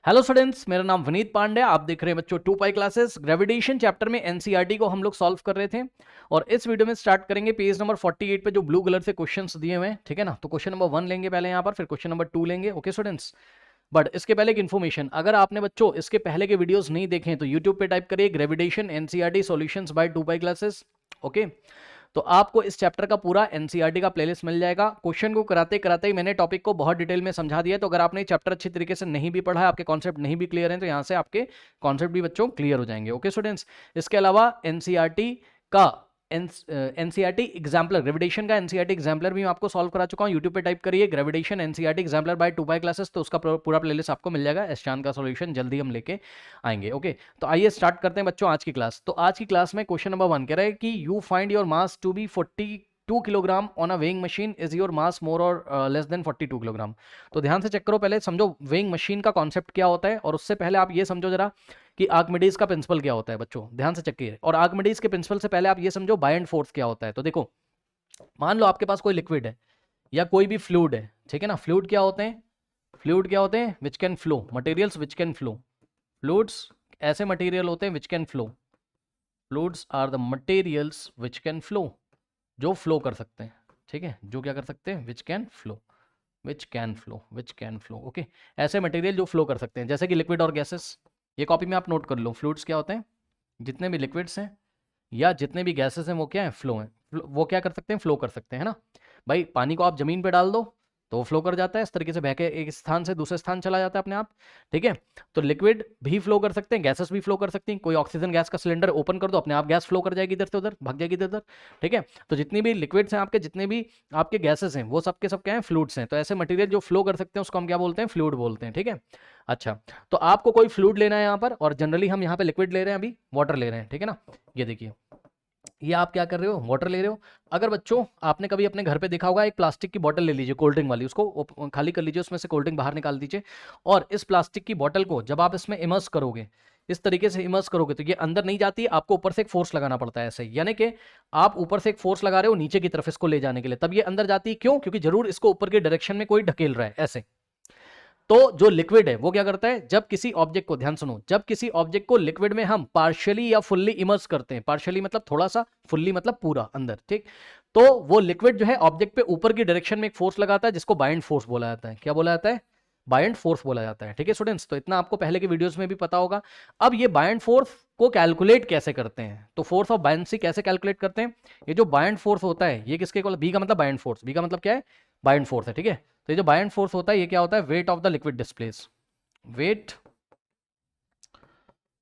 Hello students, मेरा नाम विनीत पांडे। आप देख रहे हैं बच्चों 2 पाई क्लासेस। ग्रेविटेशन चैप्टर में एनसीईआरटी को हम लोग सॉल्व कर रहे थे और इस वीडियो में स्टार्ट करेंगे पेज नंबर 48 पे जो ब्लू कलर से क्वेश्चंस दिए हुए हैं, ठीक है ना। तो क्वेश्चन नंबर 1 लेंगे पहले यहाँ पर, फिर क्वेश्चन नंबर 2 लेंगे। ओके स्टूडेंट्स, बट इसके पहले एक इन्फॉर्मेशन, अगर आपने बच्चों इसके पहले के वीडियोस नहीं देखे तो यूट्यूब पे टाइप करिए gravitation NCERT solutions by 2 pi classes. Okay, तो आपको इस चैप्टर का पूरा एनसीईआरटी का प्लेलिस्ट मिल जाएगा। क्वेश्चन को कराते कराते ही मैंने टॉपिक को बहुत डिटेल में समझा दिया है, तो अगर आपने चैप्टर अच्छी तरीके से नहीं भी पढ़ा है, आपके कॉन्सेप्ट नहीं भी क्लियर हैं, तो यहाँ से आपके कॉन्सेप्ट भी बच्चों क्लियर हो जाएंगे। ओके स्टूडेंट्स, इसके अलावा एनसीईआरटी का एनसीईआरटी एग्जाम्पलर, ग्रेविटेशन का एनसीईआरटी एग्जाम्पलर भी मैं आपको सॉल्व करा चुका हूँ। यूट्यूब पे टाइप करिए gravitation NCERT exemplar by 2 pi classes, तो उसका पूरा प्लेलिस्ट आपको मिल जाएगा। एस्चान का सॉल्यूशन जल्दी हम लेके आएंगे। ओके, तो आइए स्टार्ट करते हैं बच्चों आज की क्लास। तो आज की क्लास में क्वेश्चन नंबर 1 कह रहा है कि you find your mass to be 42 kilogram on a weighing machine, is your mass more or less then 42 kilogram. तो ध्यान से चेक करो, पहले समझो वेइंग मशीन का कॉन्सेप्ट क्या होता है, और उससे पहले आप ये समझो जरा कि आर्किमिडीज का प्रिंसिपल क्या होता है। बच्चों ध्यान से चेक कीजिए, और आर्किमिडीज के प्रिंसिपल से पहले आप ये समझो बायएंड फोर्स क्या होता है। तो देखो, मान लो आपके पास कोई लिक्विड है या कोई भी फ्लूइड है, ठीक है ना। फ्लूइड क्या होते हैं? फ्लूइड क्या होते हैं? Which can flow, materials which can flow. Fluids ऐसे मटेरियल होते हैं which can flow. Fluids are the materials which can flow, जो फ्लो कर सकते हैं, ठीक है। जो क्या कर सकते हैं? Which can flow, which can flow, which can flow. Okay, ऐसे मटेरियल जो फ्लो कर सकते हैं, जैसे कि लिक्विड और गैसेस। ये कॉपी में आप नोट कर लो, फ्लूइड्स क्या होते हैं? जितने भी लिक्विड्स हैं या जितने भी गैसेस हैं वो क्या है? फ्लो हैं। वो क्या कर सकते हैं? फ्लो कर सकते हैं, है ना। भाई पानी को आप जमीन पे डाल दो तो वो फ्लो कर जाता है, इस तरीके से बह के एक स्थान से दूसरे स्थान चला जाता है अपने आप, ठीक है। तो लिक्विड भी फ्लो कर सकते हैं, गैसेस भी फ्लो कर सकती हैं। कोई ऑक्सीजन गैस का सिलेंडर ओपन कर दो, अपने आप गैस फ्लो कर जाएगी इधर से उधर, भाग जाएगी इधर उधर, ठीक है। तो जितनी भी लिक्विड्स हैं आपके, जितने भी आपके गैसेस हैं, वो सबके सब क्या है? फ्लूइड्स हैं। तो ऐसे मटेरियल जो फ्लो कर सकते हैं उसको हम क्या बोलते हैं? फ्लूइड बोलते हैं, ठीक है। अच्छा, तो आपको कोई फ्लूइड लेना है यहाँ पर, और जनरली हम यहाँ पे लिक्विड ले रहे हैं, अभी वाटर ले रहे हैं, ठीक है ना। ये देखिए, ये आप क्या कर रहे हो? वाटर ले रहे हो। अगर बच्चों आपने कभी अपने घर पे देखा होगा, एक प्लास्टिक की बोतल ले लीजिए, कोल्ड ड्रिंक वाली, उसको खाली कर लीजिए, उसमें से कोल्ड ड्रिंक बाहर निकाल दीजिए, और इस प्लास्टिक की बोतल को जब आप इसमें इमर्स करोगे, इस तरीके से इमर्स करोगे, तो ये अंदर नहीं जाती, आपको ऊपर से एक फोर्स लगाना पड़ता है ऐसे, यानी कि आप ऊपर से एक फोर्स लगा रहे हो नीचे की तरफ इसको ले जाने के लिए, तब ये अंदर जाती है। क्यों? क्योंकि जरूर इसको ऊपर के डायरेक्शन में कोई ढकेल रहा है ऐसे। तो जो लिक्विड है वो क्या करता है? जब किसी ऑब्जेक्ट को, ध्यान सुनो, जब किसी ऑब्जेक्ट को लिक्विड में हम पार्शियली या फुल्ली इमर्स करते हैं, पार्शियली मतलब थोड़ा सा, फुल्ली मतलब पूरा अंदर, ठीक, तो वो लिक्विड जो है ऑब्जेक्ट पे ऊपर की डायरेक्शन में एक फोर्स लगाता है, जिसको बाइंड फोर्स बोला जाता है। क्या बोला जाता है? बाइंड फोर्स बोला जाता है, ठीक है स्टूडेंट्स। तो इतना आपको पहले के वीडियोस में भी पता होगा। अब ये बाइंड फोर्स को कैलकुलेट कैसे करते हैं, तो फोर्स ऑफ बायंसी कैसे कैलकुलेट करते हैं? ये जो बाइंड फोर्स होता है, ये किसके को, बी का मतलब बाइंड फोर्स, बी का मतलब क्या है? बाइंड फोर्स है, ठीक है। तो ये जो बायंड फोर्स होता है, ये क्या होता है? Wait of the liquid displace, weight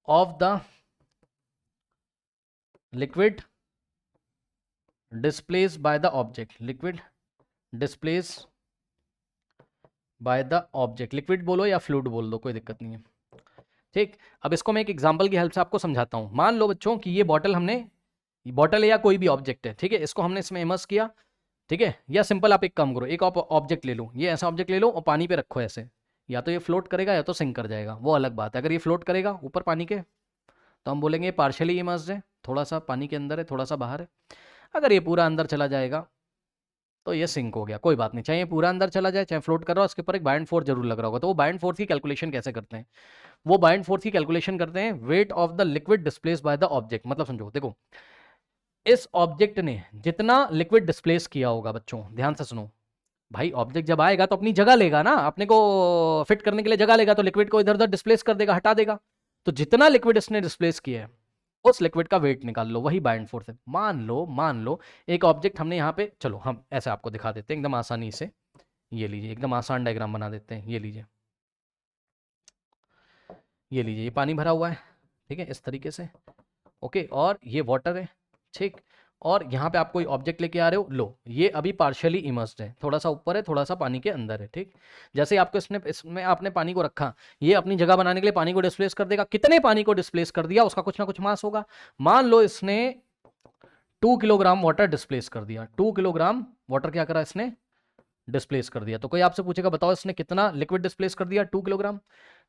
of the liquid displaced by the object, liquid displaced by the object, liquid बोलो या फ्लूइड बोल दो, कोई दिक्कत नहीं है, ठीक। अब इसको मैं एक एग्जांपल की हेल्प से आपको समझाता हूं। मान लो बच्चों कि ये बॉटल हमने, बॉटल है या कोई भी ऑब्जेक्ट है, ठीक है, इसको हमने इसमें इमर्स किया, ठीक है। या सिंपल आप एक काम करो, एक ऑब्जेक्ट ले लो, ये ऐसा ऑब्जेक्ट ले लो और पानी पे रखो ऐसे, या तो ये फ्लोट करेगा या तो सिंक कर जाएगा, वो अलग बात है। अगर ये फ्लोट करेगा ऊपर पानी के, तो हम बोलेंगे पार्शियली इमर्स्ड है, थोड़ा सा पानी के अंदर है, थोड़ा सा बाहर है। अगर ये पूरा अंदर चला जाएगा तो ये सिंक हो गया, कोई बात नहीं। चाहे ये पूरा अंदर चला जाए, चाहे फ्लोट कर रहा हो, उसके ऊपर एक बाइंड फोर्स जरूर लग रहा होगा। तो वो बाइंड फोर्स की कैलकुलेशन कैसे करते हैं? वो बाइंड फोर्स की कैलकुलेशन करते हैं weight of the liquid displace bye the object. मतलब समझो, देखो, इस ऑब्जेक्ट ने जितना लिक्विड डिस्प्लेस किया होगा, बच्चों ध्यान से सुनो, भाई ऑब्जेक्ट जब आएगा तो अपनी जगह लेगा ना, अपने को फिट करने के लिए जगह लेगा, तो लिक्विड को इधर उधर डिस्प्लेस कर देगा, हटा देगा। तो जितना लिक्विड इसने डिस्प्लेस किया है, उस लिक्विड का वेट निकाल लो, वही बाइंड फोर्स है। मान लो एक ऑब्जेक्ट हमने यहाँ पे, चलो हम ऐसे आपको दिखा देते हैं एकदम आसानी से। ये लीजिए, एकदम आसान डायग्राम बना देते हैं। ये लीजिए, ये लीजिए, ये पानी भरा हुआ है, ठीक है, इस तरीके से, ओके, और ये वाटर है, ठीक। और यहाँ पे आप कोई ऑब्जेक्ट लेके आ रहे हो, लो, ये अभी पार्शियली इमर्स्ड है, थोड़ा सा ऊपर है, थोड़ा सा पानी के अंदर है, ठीक। जैसे ही आपको इसमें आपने पानी को रखा, ये अपनी जगह बनाने के लिए पानी को डिस्प्लेस कर देगा। कितने पानी को डिस्प्लेस कर दिया, उसका कुछ ना कुछ मास होगा। मान लो इसने 2 किलोग्राम वाटर डिस्प्लेस कर दिया, 2 किलोग्राम वाटर क्या करा इसने? डिस्प्लेस कर दिया। तो कोई आपसे पूछेगा बताओ इसने कितना लिक्विड डिस्प्लेस कर दिया? 2 किलोग्राम,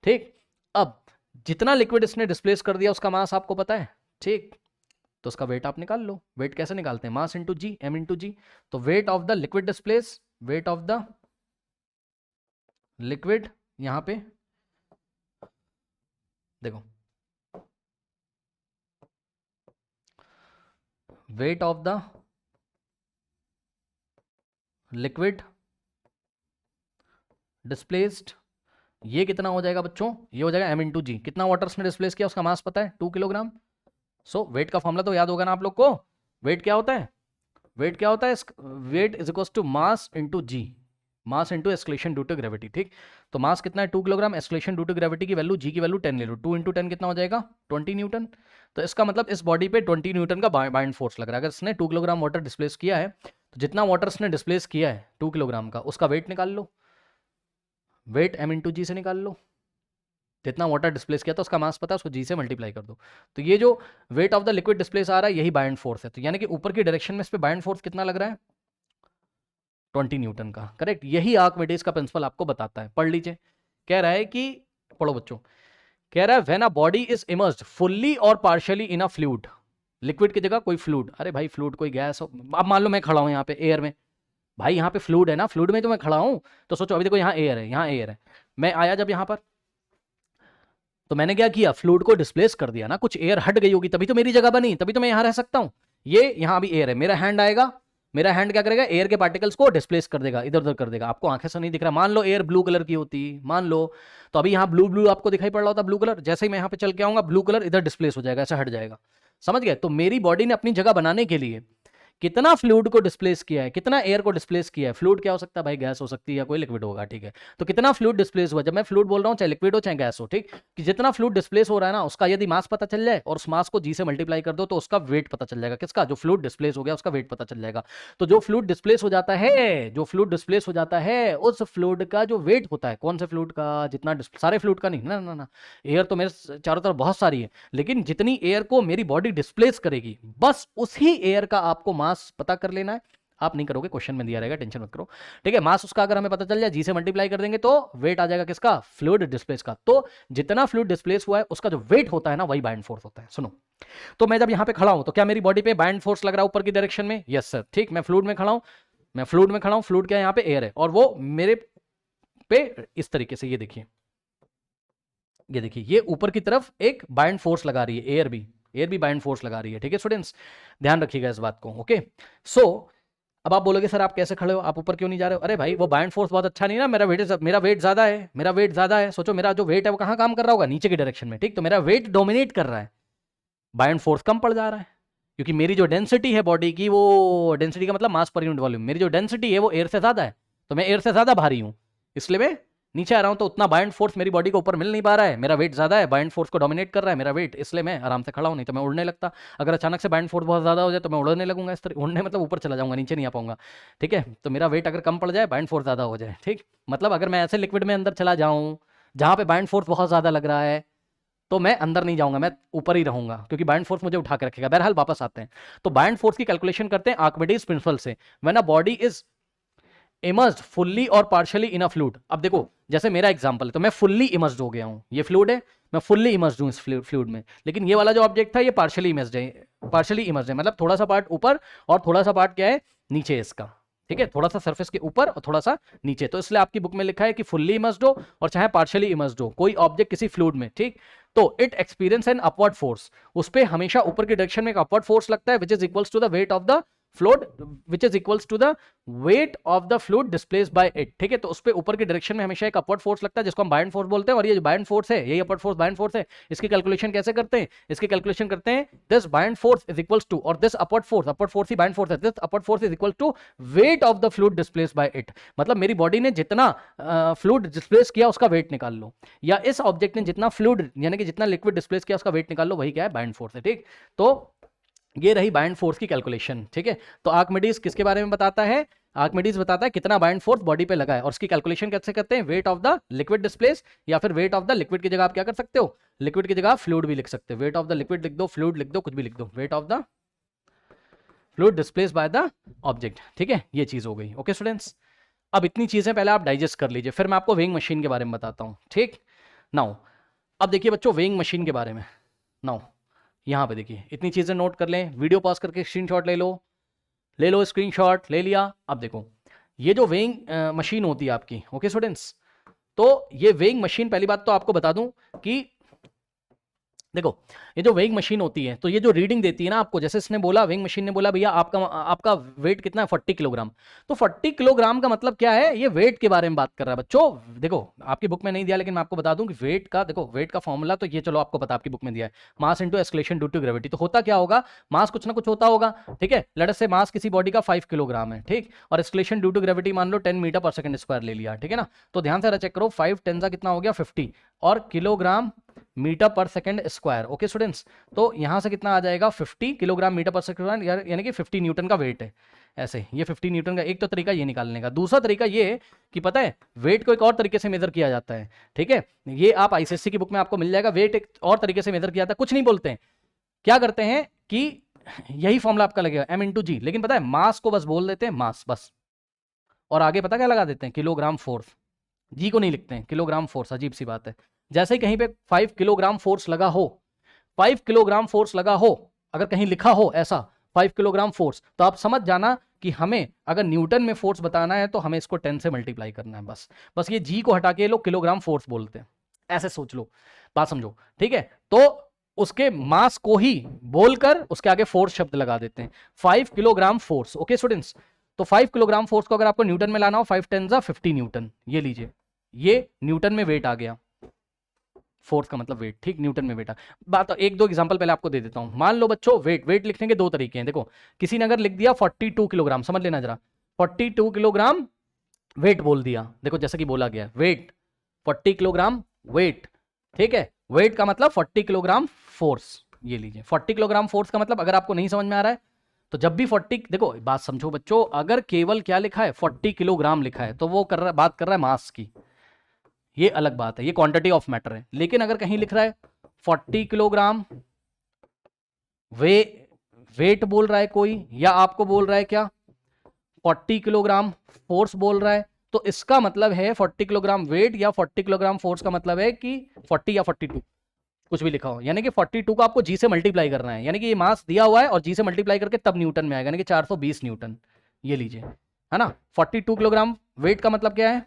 ठीक। अब जितना लिक्विड इसने डिस्प्लेस कर दिया उसका मास आपको पता है, ठीक, तो उसका वेट आप निकाल लो। वेट कैसे निकालते हैं? मास इंटू जी, एम इंटू जी। तो wait of the liquid displace, wait of the liquid, यहां पे देखो wait of the liquid displaced, ये कितना हो जाएगा बच्चों, ये हो जाएगा m इंटू जी। कितना वाटर ने डिस्प्लेस किया उसका मास पता है 2 किलोग्राम। सो वेट का फॉर्मूला तो याद होगा ना आप लोग को। वेट क्या होता है, वेट क्या होता है, weight is equal to mass into g, mass into acceleration due to gravity. ठीक, तो मास कितना है 2 kilogram, acceleration due to gravity की वैल्यू जी की वैल्यू 10 ले लो, 2 इंटू 10 कितना हो जाएगा 20 न्यूटन। तो इसका मतलब इस बॉडी पे 20 न्यूटन का बाइंड फोर्स लग रहा है। अगर इसने 2 किलोग्राम वाटर डिस्प्लेस किया है तो जितना वाटर इसने डिस्प्लेस किया है 2 किलोग्राम का, उसका वेट निकाल लो, वेट m इंटू जी से निकाल लो। जितना वाटर डिस्प्लेस किया था उसका मास पता है, उसको जी से मल्टीप्लाई कर दो। तो ये जो weight of the liquid displace आ रहा है यही बाइंड फोर्स है। तो यानी कि ऊपर की डायरेक्शन में इस पे बाइंड फोर्स कितना लग रहा है 20 न्यूटन का। करेक्ट, यही आर्किमिडीज का प्रिंसिपल आपको बताता है। पढ़ लीजिए, कह रहा है कि, पढ़ो बच्चों, कह रहा है when a body is immersed fully or partially in a fluid, liquid की जगह कोई फ्लूइड, अरे भाई फ्लूइड कोई गैस हो, अब मान लो मैं खड़ा हूं यहाँ पे एयर में, भाई यहाँ पे फ्लूइड है ना, फ्लूइड में तो मैं खड़ा हूं। तो सोचो अभी देखो यहाँ एयर है, यहाँ एयर है, मैं आया जब यहाँ पर तो मैंने क्या किया, फ्लूइड को डिस्प्लेस कर दिया ना, कुछ एयर हट गई होगी तभी तो मेरी जगह बनी, तभी तो मैं यहाँ रह सकता हूँ। ये यहाँ अभी एयर है, मेरा हैंड आएगा, मेरा हैंड क्या करेगा, एयर के पार्टिकल्स को डिस्प्लेस कर देगा, इधर उधर कर देगा। आपको आंखें से नहीं दिख रहा, मान लो एयर ब्लू कलर की होती, मान लो, तो अभी यहाँ ब्लू ब्लू आपको दिखाई पड़ रहा होता, ब्लू कलर, जैसे ही मैं यहाँ पे चल के आऊंगा ब्लू कलर इधर डिस्प्लेस हो जाएगा, ऐसा हट जाएगा। समझ गए। तो मेरी बॉडी ने अपनी जगह बनाने के लिए कितना फ्लूइड को डिस्प्लेस किया है, कितना एयर को डिस्प्लेस किया है। फ्लूइड क्या हो सकता है भाई, गैस हो सकती है या कोई लिक्विड होगा, ठीक है। तो कितना फ्लूइड डिस्प्लेस हुआ, जब मैं फ्लूइड बोल रहा हूं चाहे लिक्विड हो चाहे गैस हो, ठीक, कि जितना फ्लूइड डिस्प्लेस हो रहा है ना उसका यदि मास पता चल जाए और उस मास को जी से मल्टीप्लाई कर दो तो उसका वेट पता चल जाएगा। किसका, जो फ्लूइड डिस्प्लेस हो गया उसका वेट पता चल जाएगा। तो जो फ्लूइड डिस्प्लेस हो जाता है, जो फ्लूइड डिस्प्लेस हो जाता है उस फ्लूइड का जो वेट होता है, कौन से फ्लूइड का, जितना सारे फ्लूइड का नहीं, ना ना ना, एयर तो मेरे चारों तरफ बहुत सारी है, लेकिन जितनी एयर को मेरी बॉडी डिस्प्लेस करेगी बस उसी एयर का आपको मास पता कर लेना है। आप नहीं करोगे, क्वेश्चन में दिया रहेगा, टेंशन मत करो, ठीक है। मास उसका अगर हमें पता चल जाए, जी से मल्टीप्लाई कर देंगे तो वेट आ जाएगा किसका, फ्लूइड डिस्प्लेस का। तो जितना फ्लूइड डिस्प्लेस हुआ है उसका जो वेट होता है ना वही बाइंड फोर्स होता है। सुनो, तो मैं जब यहां पे खड़ा हूं तो क्या मेरी बॉडी पे बाइंड फोर्स लग रहा है ऊपर की डायरेक्शन में, यस सर, ठीक। मैं फ्लूइड में खड़ा हूं, मैं फ्लूइड में खड़ा हूं, फ्लूइड क्या है यहाँ पे एयर है, और वो मेरे पे इस तरीके से, ये देखिए, ये देखिए, ये ऊपर की तरफ एक बाइंड फोर्स लगा रही है, एयर भी बाइंड फोर्स लगा रही है, ठीक है स्टूडेंट्स, ध्यान रखिएगा इस बात को। ओके, सो अब आप बोलोगे सर आप कैसे खड़े हो, आप ऊपर क्यों नहीं जा रहे हो। अरे भाई वो बाइंड फोर्स बहुत अच्छा नहीं ना, मेरा वेट ज्यादा है, मेरा वेट ज्यादा है। सोचो मेरा जो वेट है वो कहाँ काम कर रहा होगा, नीचे की डायरेक्शन में, ठीक। तो मेरा वेट डोमिनेट कर रहा है, बाइंड फोर्स कम पड़ जा रहा है, क्योंकि मेरी जो डेंसिटी है बॉडी की, वो डेंसिटी का मतलब मास पर यूनिट वॉल्यूम, मेरी जो डेंसिटी है वो एयर से ज्यादा है, तो मैं एयर से ज्यादा भारी हूं, इसलिए मैं नीचे आ रहा हूं। तो उतना बाइंड फोर्स मेरी बॉडी को ऊपर मिल नहीं पा रहा है, मेरा वेट ज्यादा है, बाइंड फोर्स को डोमिनेट कर रहा है मेरा वेट, इसलिए मैं आराम से खड़ा हूं, नहीं तो मैं उड़ने लगता। अगर अचानक से बाइंड फोर्स बहुत ज्यादा हो जाए तो मैं उड़ने लगूंगा, इस तरह उड़ने मतलब ऊपर चला जाऊंगा, नीचे नहीं आ पाऊंगा, ठीक है। तो मेरा वेट अगर कम पड़ जाए, बाइंड फोर्स ज्यादा हो जाए, ठीक, मतलब अगर मैं ऐसे लिक्विड में अंदर चला जाऊं जहां पे बाइंड फोर्स बहुत ज्यादा लग रहा है तो मैं अंदर नहीं जाऊंगा, मैं ऊपर ही रहूंगा, क्योंकि बाइंड फोर्स मुझे उठा के रखेगा। बहरहाल वापस आते हैं, तो बाइंड फोर्स की कैलकुलेशन करते हैं आर्किमिडीज प्रिंसिपल से। When a body is immersed fully or partially in a fluid, अब देखो जैसे मेरा एग्जांपल है तो मैं फुल्ली इमर्स्ड हो गया हूं, ये फ्लूइड है, मैं फुल्ली इमर्स्ड हूं इस फ्लूइड में, लेकिन ये वाला जो ऑब्जेक्ट था ये पार्शियली इमर्स्ड है, पार्शियली इमर्स्ड है मतलब थोड़ा सा पार्ट ऊपर और थोड़ा सा पार्ट क्या है नीचे इसका, ठीक है, थोड़ा सा सरफेस के ऊपर और थोड़ा सा नीचे। तो इसलिए आपकी बुक में लिखा है कि फुल्ली इमर्स्ड हो और चाहे पार्शियली इमर्स्ड हो कोई ऑब्जेक्ट किसी फ्लूइड में, ठीक, तो it experience an upward force, उस पे हमेशा ऊपर की डायरेक्शन में एक अपवर्ड फोर्स लगता है, which is equals to the weight of the fluid, which is equals to the weight of the fluid displaced by it, ठीक है। तो उस पे ऊपर की डायरेक्शन में हमेशा एक अपवर्ड फोर्स लगता है जिसको हम बाइंड फोर्स बोलते हैं, और ये जो बाइंड फोर्स है यही अपवर्ड फोर्स बाइंड फोर्स है। इसकी कैलकुलेशन कैसे करते हैं, इसकी कैलकुलेशन करते हैं this buoyant force is equals to, और दिस अपवर्ड फोर्स ही बाइंड फोर्स है, this upward force is equal to weight of the fluid displaced by it, मतलब मेरी बॉडी ने जितना फ्लूइड डिस्प्लेस किया उसका वेट निकाल लो, या इस ऑब्जेक्ट ने जितना फ्लूइड यानी कि जितना लिक्विड डिस्प्लेस किया उसका वेट निकाल लो, वही क्या है बाइंड फोर्स है, ठीक। तो ये रही बाइंड फोर्स की कैलकुलेशन, ठीक है। तो आर्किमिडीज किसके बारे में बताता है, आर्किमिडीज बताता है कितना बाइंड फोर्स बॉडी पे लगा है, और उसकी कैलकुलेशन कैसे करते हैं, weight of the liquid displace, या फिर वेट ऑफ द लिक्विड की जगह आप क्या कर सकते हो, लिक्विड की जगह फ्लूइड भी लिख सकते हो, वेट ऑफ द लिक्विड लिख दो, फ्लूइड लिख दो, कुछ भी लिख दो, wait of the fluid displace bye the object, ठीक है। ये चीज हो गई। ओके स्टूडेंट्स, अब इतनी चीजें पहले आप डाइजेस्ट कर लीजिए, फिर मैं आपको वेइंग मशीन के बारे में बताता हूँ, ठीक। नाउ अब देखिए बच्चों वेइंग मशीन के बारे में, नाउ यहाँ पे देखिए इतनी चीजें नोट कर लें, वीडियो पॉज करके स्क्रीनशॉट ले लो स्क्रीनशॉट ले लिया। अब देखो ये जो वेइंग मशीन होती है आपकी, ओके स्टूडेंट्स, तो ये वेइंग मशीन, पहली बात तो आपको बता दूं कि देखो ये जो वेइंग मशीन होती है तो ये जो रीडिंग देती है ना आपको, जैसे इसने बोला, वेइंग मशीन ने बोला भैया आपका आपका वेट कितना है 40 किलोग्राम, तो 40 किलोग्राम का मतलब क्या है, ये वेट के बारे में बात कर रहा है बच्चों। देखो आपकी बुक में नहीं दिया लेकिन मैं आपको बता दूं कि वेट का, देखो वेट का फॉर्मूला तो ये चलो आपको पता, आपकी बुक में दिया है, mass into acceleration due to gravity. तो होता क्या होगा, मास कुछ ना कुछ होता होगा, ठीक है। लेट अस से मास किसी बॉडी का 5 किलोग्राम है, ठीक, और एक्सलेशन ड्यू टू ग्रेविटी मान लो 10 मीटर पर सेकंड स्क्वायर ले लिया, ठीक है ना। तो ध्यान से चेक करो, 5 10 कितना हो गया 50, और किलोग्राम मीटर पर सेकंड स्क्वायर। ओके स्टूडेंट्स, तो यहां से कितना आ जाएगा 50 किलोग्राम मीटर पर सेकंड, यानी कि 50 न्यूटन का वेट है। ऐसे ये 50 न्यूटन का एक तो तरीका ये निकालने का। दूसरा तरीका ये है कि पता है वेट को एक और तरीके से मेजर किया जाता है, ठीक है, ये आप आईसीएससी की बुक में आपको मिल जाएगा। वेट एक और तरीके से मेजर किया जाता है, कुछ नहीं बोलते हैं, क्या करते हैं कि यही फॉर्मूला आपका लगेगा m इंटू जी, लेकिन पता है मास को बस बोल देते हैं मास बस, और आगे पता क्या लगा देते हैं किलोग्राम फोर्स, जी को नहीं लिखते हैं, किलोग्राम फोर्स। अजीब सी बात है, जैसे ही कहीं पे 5 किलोग्राम फोर्स लगा हो, 5 किलोग्राम फोर्स लगा हो, अगर कहीं लिखा हो ऐसा 5 किलोग्राम फोर्स, तो आप समझ जाना कि हमें अगर न्यूटन में फोर्स बताना है तो हमें इसको 10 से मल्टीप्लाई करना है बस। बस ये जी को हटा के लोग किलोग्राम फोर्स बोलते हैं, ऐसे सोच लो, बात समझो, ठीक है। तो उसके मास को ही बोलकर उसके आगे फोर्स शब्द लगा देते हैं, 5 किलोग्राम फोर्स। ओके स्टूडेंट्स, तो 5 किलोग्राम फोर्स को अगर आपको न्यूटन में लाना हो, 5 10 50 न्यूटन, ये लीजिए, ये न्यूटन में वेट आ गया, फोर्स का मतलब वेट, ठीक, न्यूटन में वेट आ। बात एक दो एग्जांपल पहले आपको दे देता हूं। मान लो बच्चों वेट लिखने के दो तरीके हैं। देखो किसी ने अगर लिख दिया 42 किलोग्राम, समझ लेना जरा, 42 किलोग्राम वेट बोल दिया, देखो जैसा कि बोला गया वेट 40 किलोग्राम वेट, ठीक है, वेट का मतलब 40 किलोग्राम फोर्स, ये लीजिए 40 किलोग्राम फोर्स का मतलब, अगर आपको नहीं समझ में आ रहा है तो जब भी 40, देखो बात समझो बच्चों, अगर केवल क्या लिखा है 40 किलोग्राम लिखा है तो वो बात कर रहा है मास की, ये अलग बात है, ये क्वांटिटी ऑफ मैटर है। लेकिन अगर कहीं लिख रहा है 40 किलोग्राम वेट बोल रहा है कोई, या आपको बोल रहा है क्या 40 किलोग्राम फोर्स बोल रहा है, तो इसका मतलब है 40 किलोग्राम वेट या 40 किलोग्राम फोर्स का मतलब है कि 40 या 42 कुछ भी लिखा हो, यानी कि 42 को आपको जी से मल्टीप्लाई करना है, यानी कि ये मास दिया हुआ है और जी से मल्टीप्लाई करके तब न्यूटन में आएगा, यानी कि 420 न्यूटन, ये लीजिए, है ना। 42 किलोग्राम वेट का मतलब क्या है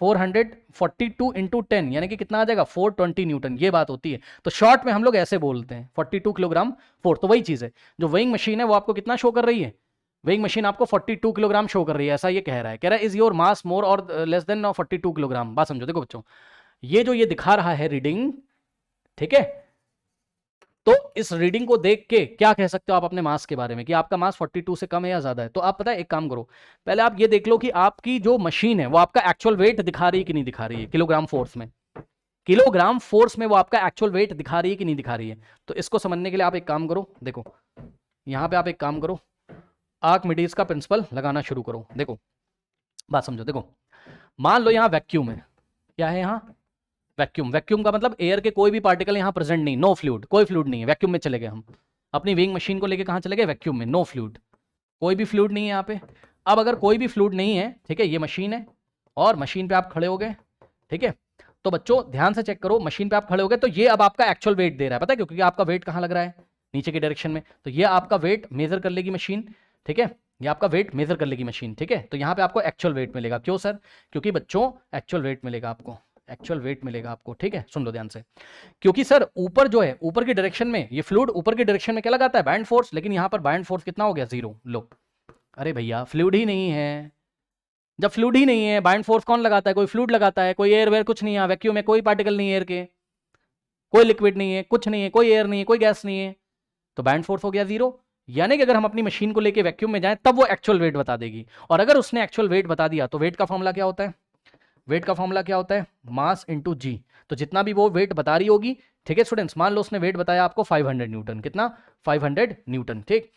442 इंटू 10, यानी कि कितना आ जाएगा 420 न्यूटन, ये बात होती है। तो शॉर्ट में हम लोग ऐसे बोलते हैं 42 किलोग्राम फोर्स। तो वही चीज है, जो वेइंग मशीन है वो आपको कितना शो कर रही है, वेइंग मशीन आपको 42 किलोग्राम शो कर रही है, ऐसा ये कह रहा है is your mass more or less then 42 kilogram. बात समझो, देखो बच्चों ये जो ये दिखा रहा है रीडिंग, ठीक है, तो इस रीडिंग को देख के क्या कह सकते हो आप अपने मास के बारे में कि आपका मास 42 से कम है या ज्यादा है। तो आप पता है एक काम करो, पहले आप ये देख लो कि आपकी जो मशीन है वो आपका एक्चुअल वेट दिखा रही है कि नहीं दिखा रही है, किलोग्राम फोर्स में, किलोग्राम फोर्स में वो आपका एक्चुअल वेट दिखा रही है कि नहीं दिखा रही है। तो इसको समझने के लिए आप एक काम करो, देखो यहां पे आप एक काम करो, आर्किमिडीज का प्रिंसिपल लगाना शुरू करो। देखो बात समझो, देखो मान लो यहां वैक्यूम है, क्या है यहां वैक्यूम, वैक्यूम का मतलब एयर के कोई भी पार्टिकल यहां प्रेजेंट नहीं, नो फ्लूइड, कोई फ्लूइड नहीं है, वैक्यूम में चले गए हम, अपनी वेइंग मशीन को लेके कहां चले गए वैक्यूम में, नो फ्लूइड, कोई भी फ्लूइड नहीं है यहाँ पे। अब अगर कोई भी फ्लूइड नहीं है, ठीक है, ये मशीन है और मशीन पे आप खड़े हो गए, ठीक है, तो बच्चों ध्यान से चेक करो, मशीन पे आप खड़े हो गए तो ये अब आपका एक्चुअल वेट दे रहा है, पता है क्योंकि आपका वेट कहां लग रहा है नीचे की डायरेक्शन में, तो ये आपका वेट मेजर कर लेगी मशीन, ठीक है, ये आपका वेट मेजर कर लेगी मशीन, ठीक है। तो यहाँ पे आपको एक्चुअल वेट मिलेगा, क्यों सर, क्योंकि बच्चों एक्चुअल वेट मिलेगा आपको, एक्चुअल वेट मिलेगा आपको, ठीक है, सुन लो ध्यान से, क्योंकि सर ऊपर जो है ऊपर की डायरेक्शन में ये फ्लूइड ऊपर की डायरेक्शन में क्या लगाता है बाइंड फोर्स, लेकिन यहाँ पर बाइंड फोर्स कितना हो गया 0, लो, अरे भैया फ्लूइड ही नहीं है, जब फ्लूइड ही नहीं है बाइंड फोर्स कौन लगाता है, कोई फ्लूइड लगाता है, कोई एयर वेयर कुछ नहीं है, वैक्यूम में कोई पार्टिकल नहीं है एयर के, कोई लिक्विड नहीं है, कुछ नहीं है, कोई एयर नहीं है, कोई गैस नहीं है, तो बाइंड फोर्स हो गया 0। यानी कि अगर हम अपनी मशीन को लेके वैक्यूम में जाएं तब वो एक्चुअल वेट बता देगी, और अगर उसने एक्चुअल वेट बता दिया तो वेट का फॉर्मूला क्या होता है, वेट का फॉर्मूला क्या होता है मास इंटू जी, तो जितना भी वो वेट बता रही होगी, ठीक है स्टूडेंट्स, मान लो उसने वेट बताया आपको 500 न्यूटन, कितना 500 न्यूटन, ठीक,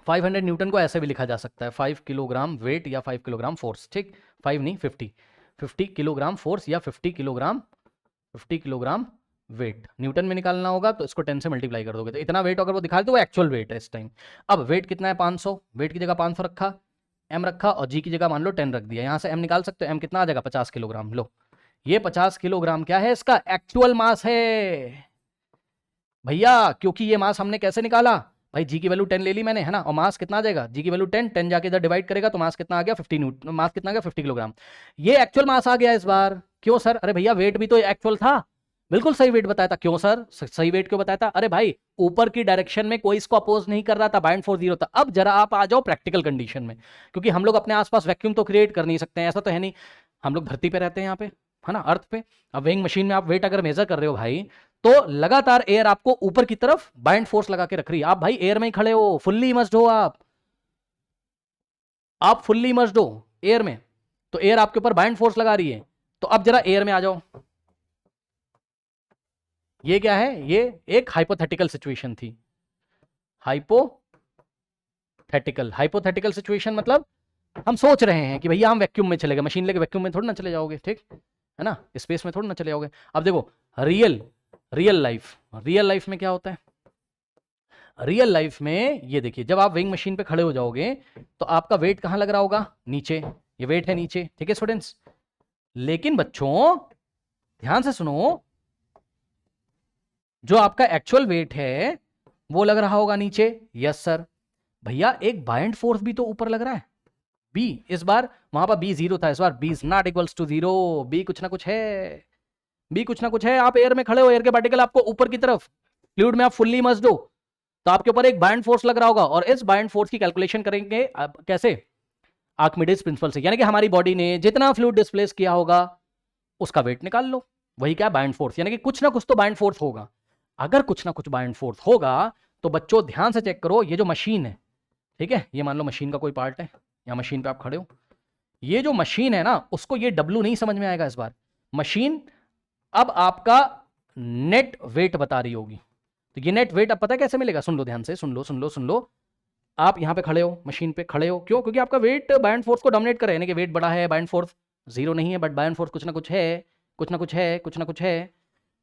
500 न्यूटन को ऐसे भी लिखा जा सकता है 5 किलोग्राम वेट या 5 किलोग्राम फोर्स, ठीक, 5 नहीं 50 किलोग्राम फोर्स या 50 किलोग्राम वेट न्यूटन में निकालना होगा, तो इसको 10 से मल्टीप्लाई कर दोगे तो इतना वेट अगर वो दिखा दे तो वो एक्चुअल वेट है इस टाइम। अब वेट कितना है 500, वेट की जगह 500 रखा, एम रखा और जी की जगह मान लो 10 रख दिया, यहां से एम निकाल सकते हो, एम कितना आ जाएगा 50 किलोग्राम, लो ये 50 किलोग्राम क्या है इसका एक्चुअल मास है भैया, क्योंकि ये मास हमने कैसे निकाला भाई, जी की वैल्यू 10 ले ली मैंने, है ना, और मास कितना आ जाएगा, जी की वैल्यू 10, 10 जाके इधर डिवाइड करेगा तो मास कितना आ गया 50 न्यूटन, मास कितना आ गया 50 किलोग्राम, ये एक्चुअल मास आ गया इस बार, क्यों सर, अरे भैया वेट भी तो एक्चुअल था, बिल्कुल सही वेट बताया था। क्यों सर सही वेट क्यों बताया था? अरे भाई ऊपर की डायरेक्शन में कोई इसको अपोज नहीं कर रहा था, बाइंड फोर्स 0 था। अब जरा आप आ जाओ प्रैक्टिकल कंडीशन में, क्योंकि हम लोग अपने आसपास वैक्यूम तो क्रिएट कर नहीं सकते हैं, ऐसा तो है नहीं, हम लोग धरती पे रहते हैं यहाँ पे, है ना, अर्थ पे। अब वेइंग मशीन में आप वेट अगर मेजर कर रहे हो भाई, तो लगातार एयर आपको ऊपर की तरफ बाइंड फोर्स लगा के रख रही है। आप भाई एयर में ही खड़े हो, फुल्ली इमर्स्ड हो आप फुल्ली इमर्स्ड हो एयर में, तो एयर आपके ऊपर बाइंड फोर्स लगा रही है। तो अब जरा एयर में आ जाओ। ये क्या है? ये एक हाइपोथेटिकल सिचुएशन थी। हाइपोथेटिकल सिचुएशन मतलब हम सोच रहे हैं कि भैया हम वैक्यूम में चले गए, मशीन लेके वैक्यूम में थोड़ी ना चले जाओगे, ठीक है ना, स्पेस में थोड़ी ना चले जाओगे। अब देखो रियल लाइफ में क्या होता है? रियल लाइफ में ये देखिए, जब आप वेइंग मशीन पे खड़े हो जाओगे तो आपका वेट कहां लग रहा होगा? नीचे। ये वेट है नीचे, ठीक है स्टूडेंट्स। लेकिन बच्चों ध्यान से सुनो, जो आपका एक्चुअल वेट है वो लग रहा होगा नीचे। Yes sir. भैया एक बाइंड फोर्स भी तो ऊपर लग रहा है, बी। इस बार वहां पर बी 0 था, इस बार B is not equals to 0। B कुछ ना कुछ है, बी कुछ ना कुछ है। आप एयर में खड़े हो, एयर के पार्टिकल आपको ऊपर की तरफ, फ्लूइड में आप फुल्ली इमर्स्ड हो, तो आपके ऊपर एक बाइंड फोर्स लग रहा होगा। और इस बाइंड फोर्स की कैलकुलेशन करेंगे आप कैसे? आर्किमिडीज प्रिंसिपल से, यानी कि हमारी बॉडी ने जितना फ्लूइड डिस्प्लेस किया होगा उसका वेट निकाल लो। वही क्या? Bind force. यानी कि कुछ ना कुछ तो बाइंड फोर्स होगा। अगर कुछ ना कुछ बाइंड फोर्स होगा तो बच्चों ध्यान से चेक करो, ये जो मशीन है, ठीक है, ये मान लो मशीन का कोई पार्ट है, या मशीन पे आप खड़े हो, ये जो मशीन है ना, उसको ये डब्ल्यू नहीं समझ में आएगा इस बार। मशीन अब आपका नेट वेट बता रही होगी। तो ये नेट वेट अब पता है कैसे मिलेगा? सुन लो ध्यान से, सुन लो। आप यहां पे खड़े हो, मशीन पे खड़े हो, क्यों? क्योंकि आपका वेट बाइंड फोर्स को डोमिनेट कर रहा है, यानी कि वेट बड़ा है, बाइंड फोर्स 0 नहीं है, बट बाइंड फोर्स कुछ ना कुछ है, कुछ ना कुछ है, कुछ ना कुछ है,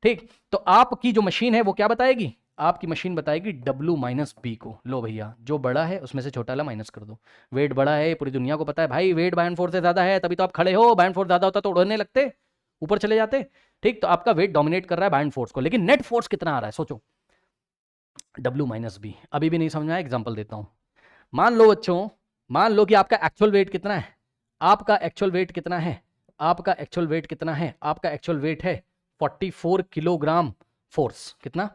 ठीक। तो आपकी जो मशीन है वो क्या बताएगी? आपकी मशीन बताएगी W माइनस बी को। लो भैया, जो बड़ा है उसमें से छोटा वाला माइनस कर दो। वेट बड़ा है, पूरी दुनिया को पता है भाई, वेट बाइंड फोर्स से ज्यादा है, तभी तो आप खड़े हो। बाइंड फोर्स ज्यादा होता तो उड़ने लगते, ऊपर चले जाते, ठीक। तो आपका वेट डोमिनेट कर रहा है बाइंड फोर्स को, लेकिन नेट फोर्स कितना आ रहा है सोचो? W minus b. अभी भी नहीं समझ में आया? एग्जाम्पल देता हूं। मान लो बच्चों, मान लो कि आपका एक्चुअल वेट कितना है? आपका एक्चुअल वेट कितना है? आपका एक्चुअल वेट कितना है? आपका एक्चुअल वेट है 44 किलोग्राम फोर्स। कितना?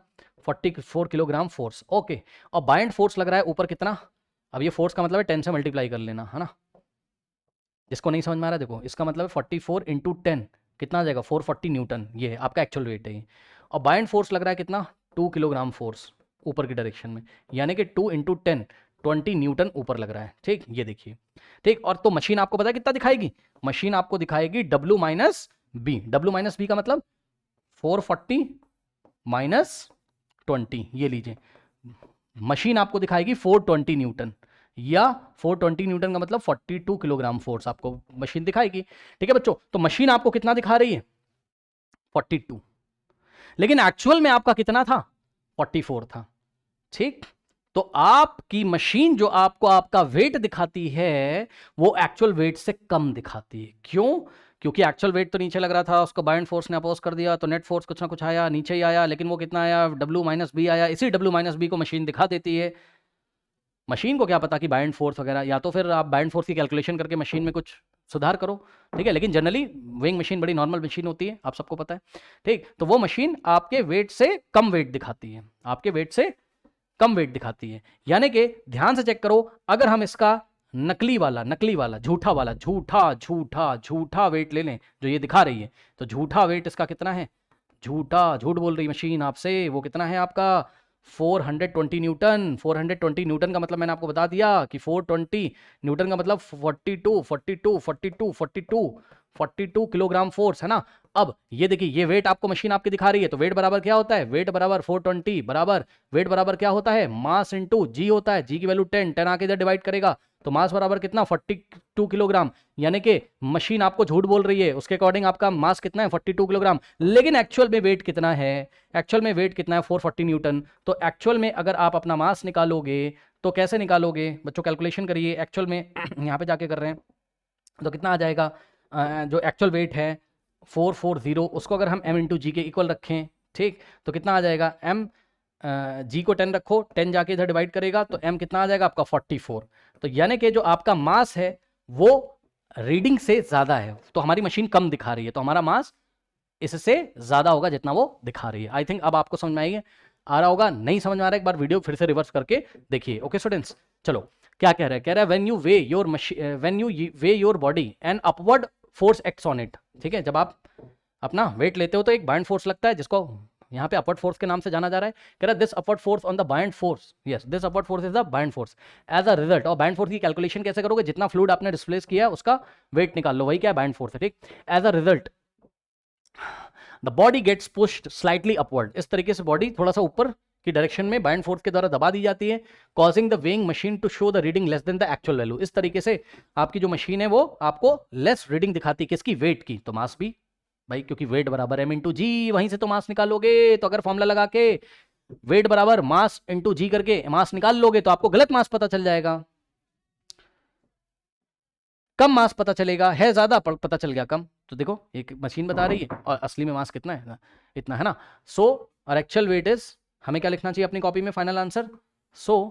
44 किलोग्राम फोर्स, ओके। और बाइंड फोर्स लग रहा है ऊपर कितना? अब ये फोर्स का मतलब है 10 से मल्टीप्लाई कर लेना, है ना। जिसको नहीं समझ में आ रहा है देखो, इसका मतलब है 44 इंटू 10 कितना आ जाएगा? 440 न्यूटन। ये आपका एक्चुअल वेट है। और बाइंड फोर्स लग रहा है कितना? 2 किलोग्राम फोर्स ऊपर की डायरेक्शन में, यानी कि 2 इंटू 10 20 न्यूटन ऊपर लग रहा है, ठीक। ये देखिए, ठीक। और तो मशीन आपको पता है कितना दिखाएगी? मशीन आपको दिखाएगी W minus b. W minus b का मतलब 440 माइनस 20, ये लीजिए, मशीन आपको दिखाएगी 420 न्यूटन, या 420 न्यूटन का मतलब 42 किलोग्राम फोर्स आपको मशीन दिखाएगी, ठीक है बच्चों। तो मशीन आपको कितना दिखा रही है? 42, लेकिन एक्चुअल में आपका कितना था? 44 था, ठीक। तो आपकी मशीन जो आपको आपका वेट दिखाती है वो एक्चुअल वेट से कम दिखाती है। क्यों? क्योंकि एक्चुअल वेट तो नीचे लग रहा था, उसको बाइंड फोर्स ने अपोज कर दिया, तो नेट फोर्स कुछ ना कुछ आया, नीचे ही आया, लेकिन वो कितना आया? W माइनस बी आया। इसी W माइनस बी को मशीन दिखा देती है। मशीन को क्या पता कि बाइंड फोर्स वगैरह, या तो फिर आप बाइंड फोर्स की कैलकुलेशन करके मशीन में कुछ सुधार करो, ठीक है। लेकिन जनरली वेइंग मशीन बड़ी नॉर्मल मशीन होती है, आप सबको पता है, ठीक। तो वो मशीन आपके वेट से कम वेट दिखाती है, आपके वेट से कम वेट दिखाती है। यानी कि ध्यान से चेक करो, अगर हम इसका नकली वाला झूठा वेट ले लें जो ये दिखा रही है, तो झूठा वेट इसका कितना है? झूठ बोल रही मशीन आपसे, वो कितना है आपका? 420 न्यूटन। 420 न्यूटन का मतलब मैंने आपको बता दिया कि 420 न्यूटन का मतलब 42 किलोग्राम फोर्स, है ना। अब ये देखिए, ये वेट आपको मशीन आपकी दिखा रही है, तो वेट बराबर क्या होता है? वेट बराबर 420 बराबर, वेट बराबर क्या होता है? मास इंटू जी होता है। जी की वैल्यू 10 आके इधर डिवाइड करेगा, तो मास बराबर कितना? 42 किलोग्राम। यानी कि मशीन आपको झूठ बोल रही है, उसके अकॉर्डिंग आपका मास कितना है? 42 किलोग्राम। लेकिन एक्चुअल में वेट कितना है? एक्चुअल में वेट कितना है? 440 न्यूटन। तो एक्चुअल में अगर आप अपना मास निकालोगे तो कैसे निकालोगे बच्चों? कैलकुलेशन करिए एक्चुअल में। यहाँ पे जाके कर रहे हैं, तो कितना आ जाएगा? जो एक्चुअल वेट है 440, उसको अगर हम m इंटू जी के इक्वल रखें, ठीक, तो कितना आ जाएगा? m जी को 10 रखो, 10 जाके इधर डिवाइड करेगा, तो m कितना आ जाएगा आपका? 44। तो यानी कि जो आपका मास है वो रीडिंग से ज्यादा है, तो हमारी मशीन कम दिखा रही है, तो हमारा मास इससे ज्यादा होगा जितना वो दिखा रही है। आई थिंक अब आपको समझ में आएगी, आ रहा होगा, नहीं समझ में आ रहा है एक बार वीडियो फिर से रिवर्स करके देखिए। ओके स्टूडेंट्स, चलो क्या कह रहा है, कह रहा है when you way your machine, when you way your body and upward force acts on it. ठीक है, जब आप अपना वेट लेते हो तो एक बाइंड फोर्स लगता है जिसको यहाँ पे अपवर्ड फोर्स के नाम से जाना जा रहा है। कह रहा है this upward force on the buoyant force, yes this upward force is the buoyant force as a result. और बाइंड फोर्स की कैलकुलेशन कैसे करोगे, जितना फ्लूइड आपने डिस्प्लेस किया है उसका वेट निकाल लो, वही क्या है बाइंड फोर्स है। ठीक, as a result the body gets pushed slightly upward. इस तरीके से बॉडी थोड़ा सा ऊपर की डायरेक्शन में बाइंड फोर्स के द्वारा दबा दी जाती है, causing the weighing machine to show the reading less than the actual value. इस तरीके से आपकी जो मशीन है वो आपको लेस रीडिंग दिखाती है, किसकी, वेट की। तो मास भी भाई, क्योंकि वेट बराबर m इंटू जी, वहीं से तो मास निकालोगे। तो अगर फॉर्मूला लगा के वेट बराबर मास इंटू जी करके मास निकाल लोगे तो आपको गलत मास पता चल जाएगा, कम मास पता चलेगा, है ज्यादा पता चल गया कम। तो देखो एक मशीन बता रही है और असली में मास कितना है, इतना है ना। सो और एक्चुअल वेट इज, हमें क्या लिखना चाहिए अपनी कॉपी में फाइनल आंसर, सो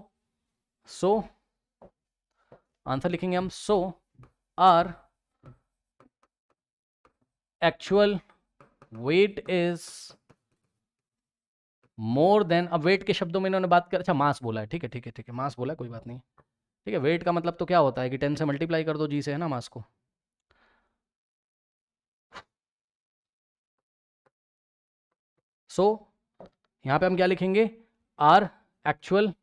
आंसर लिखेंगे हम, so our actual weight is more than, अब वेट के शब्दों में इन्होंने बात कर, अच्छा मास बोला है, ठीक है ठीक है ठीक है, मास बोला है, कोई बात नहीं। ठीक है, वेट का मतलब तो क्या होता है कि 10 से मल्टीप्लाई कर दो जी से, है ना, मास को। सो यहां पे हम क्या लिखेंगे, our actual